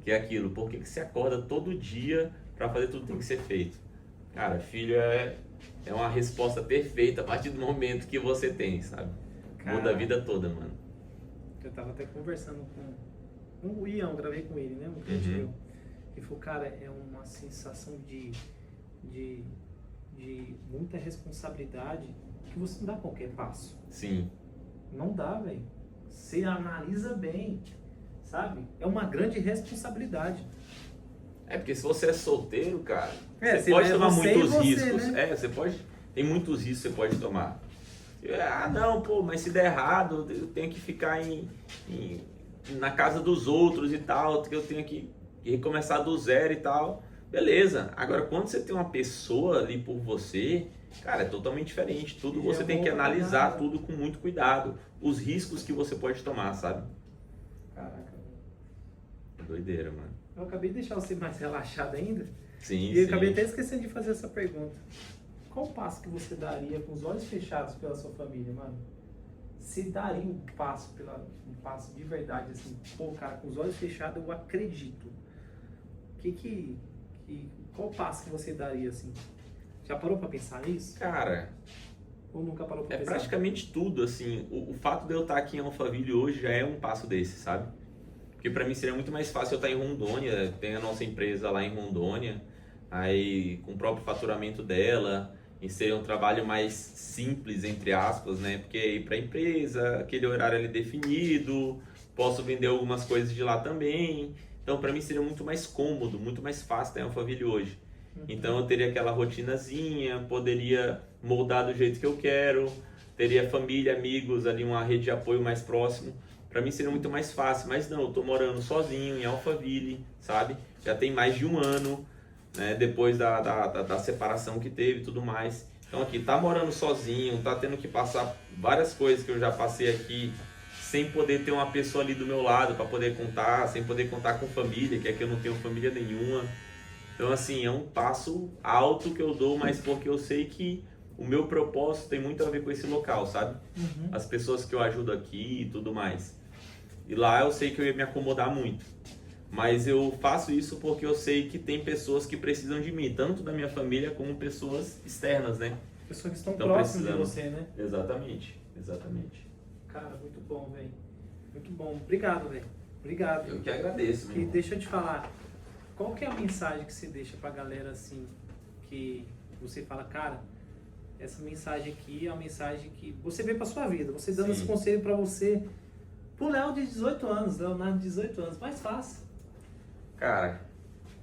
Que é aquilo, por que você acorda todo dia para fazer tudo que tem que ser feito? Cara, filho é uma resposta perfeita a partir do momento que você tem, sabe? Muda a vida toda, mano. Eu tava até conversando com o Ian, gravei com ele, né? Um cliente meu. Ele falou, cara, é uma sensação de muita responsabilidade que você não dá qualquer passo. Sim. Não dá, velho. Você analisa bem, sabe? É uma grande responsabilidade. É porque se você é solteiro, cara, você você pode tomar muitos você, riscos. né? Você pode. Tem muitos riscos que você pode tomar. Não, pô, mas se der errado, eu tenho que ficar na casa dos outros e tal, que eu tenho que recomeçar do zero e tal. Beleza. Agora, quando você tem uma pessoa ali por você, cara, é totalmente diferente. Tudo você tem que analisar tudo com muito cuidado. Os riscos que você pode tomar, sabe? Caraca. Doideira, mano. Eu acabei de deixar você mais relaxado ainda. Sim, E eu acabei até esquecendo de fazer essa pergunta. Qual o passo que você daria com os olhos fechados pela sua família, mano? Você daria um passo de verdade, assim, pô, cara, com os olhos fechados eu acredito. Qual o passo que você daria, assim? Já parou pra pensar nisso? Cara, Ou nunca parou pra é pensar? praticamente tudo, assim. O fato de eu estar aqui em Alphaville hoje já é um passo desse, sabe? Porque pra mim seria muito mais fácil eu estar em Rondônia, tem a nossa empresa lá em Rondônia, aí com o próprio faturamento dela, e seria um trabalho mais simples, entre aspas, né? Porque ir pra empresa, aquele horário ali definido, posso vender algumas coisas de lá também. Então pra mim seria muito mais cômodo, muito mais fácil estar em Alphaville hoje. Então eu teria aquela rotinazinha, poderia moldar do jeito que eu quero, teria família, amigos ali, uma rede de apoio mais próximo. Pra mim seria muito mais fácil, mas não, eu tô morando sozinho em Alphaville, sabe? Já tem mais de um ano, né? Depois da separação que teve e tudo mais. Então aqui, tá morando sozinho, tá tendo que passar várias coisas que eu já passei aqui, sem poder ter uma pessoa ali do meu lado para poder contar, sem poder contar com família, que aqui eu não tenho família nenhuma. Então assim, é um passo alto que eu dou, mas porque eu sei que o meu propósito tem muito a ver com esse local, sabe? As pessoas que eu ajudo aqui e tudo mais. E lá eu sei que eu ia me acomodar muito. Mas eu faço isso porque eu sei que tem pessoas que precisam de mim, tanto da minha família como pessoas externas, né? Pessoas que estão próximas de você, né? Exatamente. Cara, muito bom, velho. Muito bom. Obrigado, velho. Obrigado. Eu que agradeço, meu E irmão. deixa eu te falar, qual que é a mensagem que você deixa pra galera, assim, que você fala, cara, essa mensagem aqui é uma mensagem que você vê pra sua vida, você dando Sim. esse conselho pra você, pro Léo de 18 anos, Leonardo de 18 anos, mais fácil. Cara,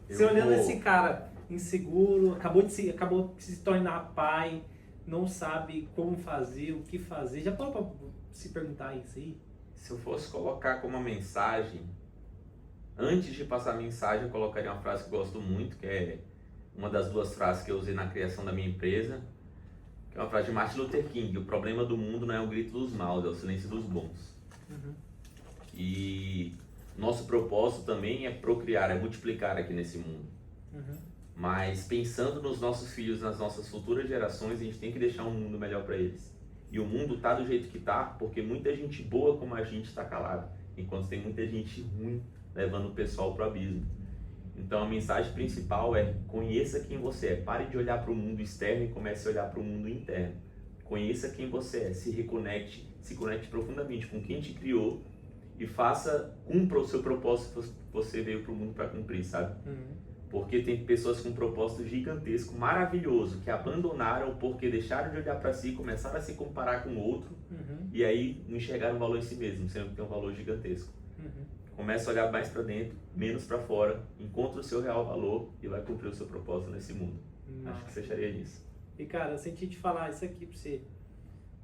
Você olhando esse cara inseguro, acabou de se tornar pai, não sabe como fazer, o que fazer. Já parou pra se perguntar isso aí? se eu fosse colocar como uma mensagem, antes de passar a mensagem, eu colocaria uma frase que eu gosto muito, que é uma das duas frases que eu usei na criação da minha empresa, que é uma frase de Martin Luther King: o problema do mundo não é o grito dos maus, é o silêncio dos bons. E nosso propósito também é procriar, é multiplicar aqui nesse mundo. Mas pensando nos nossos filhos, nas nossas futuras gerações, a gente tem que deixar um mundo melhor para eles. E o mundo tá do jeito que tá, porque muita gente boa como a gente está calada, enquanto tem muita gente ruim levando o pessoal pro abismo. Então a mensagem principal é: conheça quem você é. Pare de olhar para o mundo externo e comece a olhar para o mundo interno. Conheça quem você é, se reconecte, se conecte profundamente com quem te criou e cumpra o seu propósito que você veio para o mundo para cumprir, sabe? Porque tem pessoas com um propósito gigantesco, maravilhoso, que abandonaram porque deixaram de olhar para si, começaram a se comparar com o outro, e aí não enxergaram o valor em si mesmo, sendo que tem um valor gigantesco. Começa a olhar mais para dentro, menos para fora, encontra o seu real valor e vai cumprir o seu propósito nesse mundo. Acho que fecharia nisso. E cara, eu senti te falar isso aqui pra você.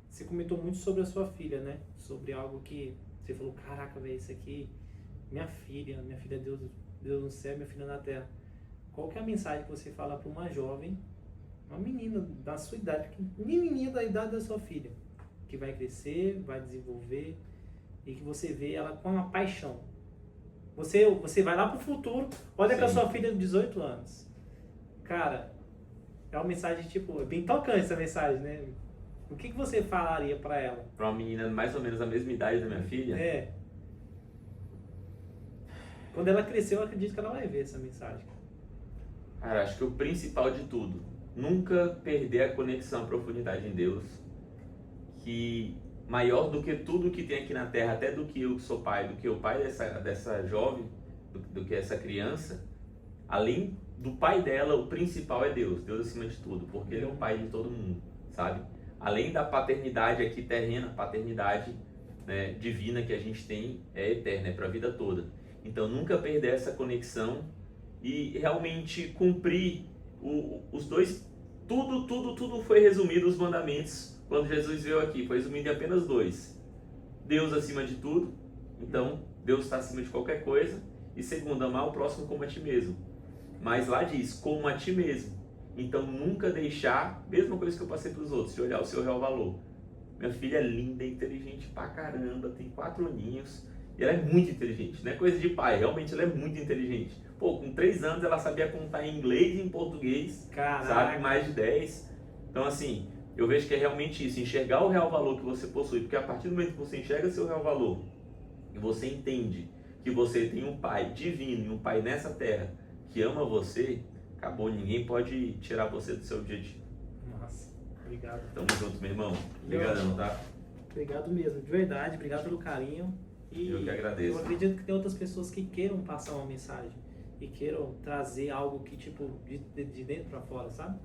Você comentou muito sobre a sua filha, né? Sobre algo que você falou, caraca, velho, isso aqui, minha filha é Deus no céu, minha filha na terra. Qual que é a mensagem que você fala para uma jovem, uma menina da sua idade, menininha da idade da sua filha, que vai crescer, vai desenvolver e que você vê ela com uma paixão? Você vai lá pro futuro, olha com a sua filha de 18 anos. Cara, é uma mensagem, tipo, é bem tocante essa mensagem, né? O que você falaria para ela? Para uma menina mais ou menos da mesma idade da minha filha? É. Quando ela crescer, eu acredito que ela vai ver essa mensagem. Cara, acho que o principal de tudo, nunca perder a conexão, a profundidade em Deus, que maior do que tudo que tem aqui na Terra, até do que eu que sou pai, do que o pai dessa jovem, do que essa criança, além do pai dela, o principal é Deus acima de tudo, porque Ele é o pai de todo mundo, sabe? Além da paternidade aqui terrena, a paternidade, né, divina que a gente tem é eterna, é para a vida toda. Então nunca perder essa conexão e realmente cumprir os dois, tudo foi resumido, os mandamentos, quando Jesus veio aqui, foi resumido em apenas 2. Deus acima de tudo, então Deus está acima de qualquer coisa, e segundo, amar o próximo como a ti mesmo. Mas lá diz, como a ti mesmo. Então nunca deixar, mesma coisa que eu passei para os outros, de olhar o seu real valor. Minha filha é linda, inteligente pra caramba, tem 4 aninhos, e ela é muito inteligente, não é coisa de pai, realmente ela é muito inteligente. Pô, com 3 anos ela sabia contar em inglês e em português, sabe, mais de 10. Então assim, eu vejo que é realmente isso, enxergar o real valor que você possui, porque a partir do momento que você enxerga seu real valor, e você entende que você tem um pai divino e um pai nessa terra que ama você, acabou, ninguém pode tirar você do seu objetivo. Nossa, obrigado. Tamo junto, meu irmão. Obrigadão, tá? Obrigado mesmo, de verdade, obrigado pelo carinho. E eu que agradeço. Eu acredito que tem outras pessoas que queiram passar uma mensagem e queiram trazer algo que, tipo, de dentro pra fora, sabe?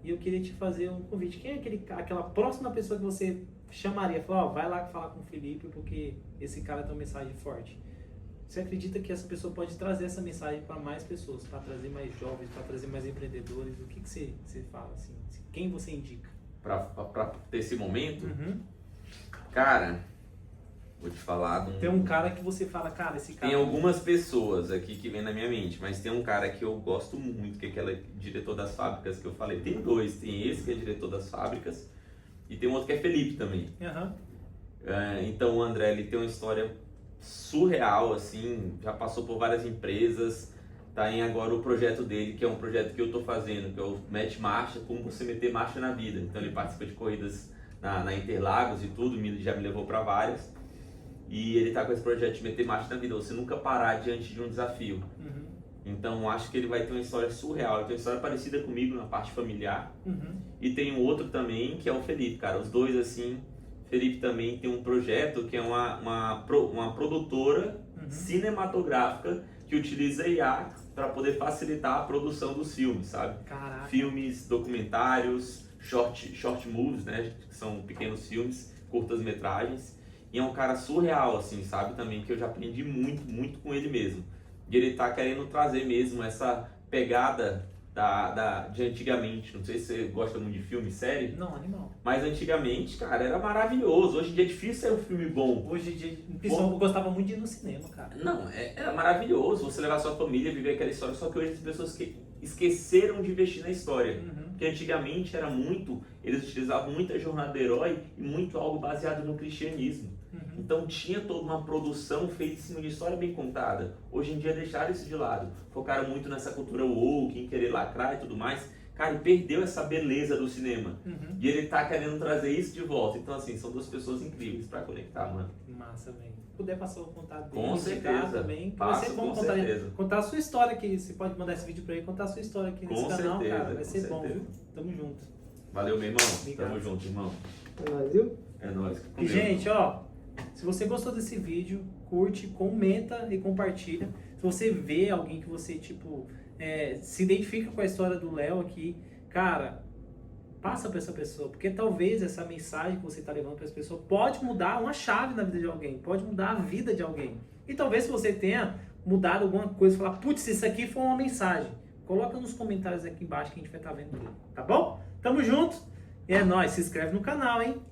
E eu queria te fazer um convite. Quem é aquela próxima pessoa que você chamaria? Falar, vai lá falar com o Felipe, porque esse cara tem uma mensagem forte. Você acredita que essa pessoa pode trazer essa mensagem para mais pessoas, para trazer mais jovens, para trazer mais empreendedores? O que você fala, assim? Quem você indica? Para ter esse momento? Cara, vou te falar... Tem um cara que você fala, cara, esse cara... Tem algumas pessoas aqui que vem na minha mente, mas tem um cara que eu gosto muito, que é aquele diretor das fábricas que eu falei. Tem 2, tem esse que é diretor das fábricas e tem um outro que é Felipe também. Então o André, ele tem uma história surreal, assim, já passou por várias empresas, tá em agora o projeto dele, que é um projeto que eu tô fazendo, que é o Mete Marcha, como você meter marcha na vida. Então ele participa de corridas na Interlagos e tudo, já me levou para várias. E ele tá com esse projeto de meter marcha na vida, você nunca parar diante de um desafio. Então acho que ele vai ter uma história surreal, ele tem uma história parecida comigo na parte familiar. E tem um outro também, que é o Felipe, cara, os dois assim. Felipe também tem um projeto que é uma produtora cinematográfica que utiliza IA para poder facilitar a produção dos filmes, sabe? Caraca. Filmes, documentários, short movies, né? Que são pequenos filmes, curtas-metragens. E é um cara surreal, assim, sabe? Também que eu já aprendi muito com ele mesmo. E ele tá querendo trazer mesmo essa pegada de antigamente. Não sei se você gosta muito de filme, série. Não, animal. Mas antigamente, cara, era maravilhoso. Hoje em dia é difícil ser um filme bom. Hoje em dia, o pessoal gostava muito de ir no cinema, cara. Não, era maravilhoso você levar sua família, viver aquela história. Só que hoje as pessoas esqueceram de investir na história. Porque antigamente era muito, eles utilizavam muita jornada do herói e muito algo baseado no cristianismo. Então tinha toda uma produção feita em cima de história bem contada. Hoje em dia deixaram isso de lado. Focaram muito nessa cultura woke, em querer lacrar e tudo mais. Cara, e perdeu essa beleza do cinema. E ele tá querendo trazer isso de volta. Então assim, são 2 pessoas incríveis pra conectar, mano. Massa, velho. Se puder passar o contato dele, com certeza também. vai ser bom contar a sua história aqui. Você pode mandar esse vídeo pra ele, contar a sua história aqui nesse canal, cara. Vai ser bom, viu? Tamo junto. Valeu, meu irmão. Obrigado. Tamo junto, irmão. É nóis, viu? É nóis. E, gente, ó, se você gostou desse vídeo, curte, comenta e compartilha. Se você vê alguém que você, tipo, se identifica com a história do Léo aqui, cara, passa para essa pessoa, porque talvez essa mensagem que você está levando para essa pessoa pode mudar uma chave na vida de alguém, pode mudar a vida de alguém. E talvez se você tenha mudado alguma coisa, falar, putz, isso aqui foi uma mensagem, coloca nos comentários aqui embaixo que a gente vai estar vendo tudo, tá bom? Tamo junto, e é nóis, se inscreve no canal, hein?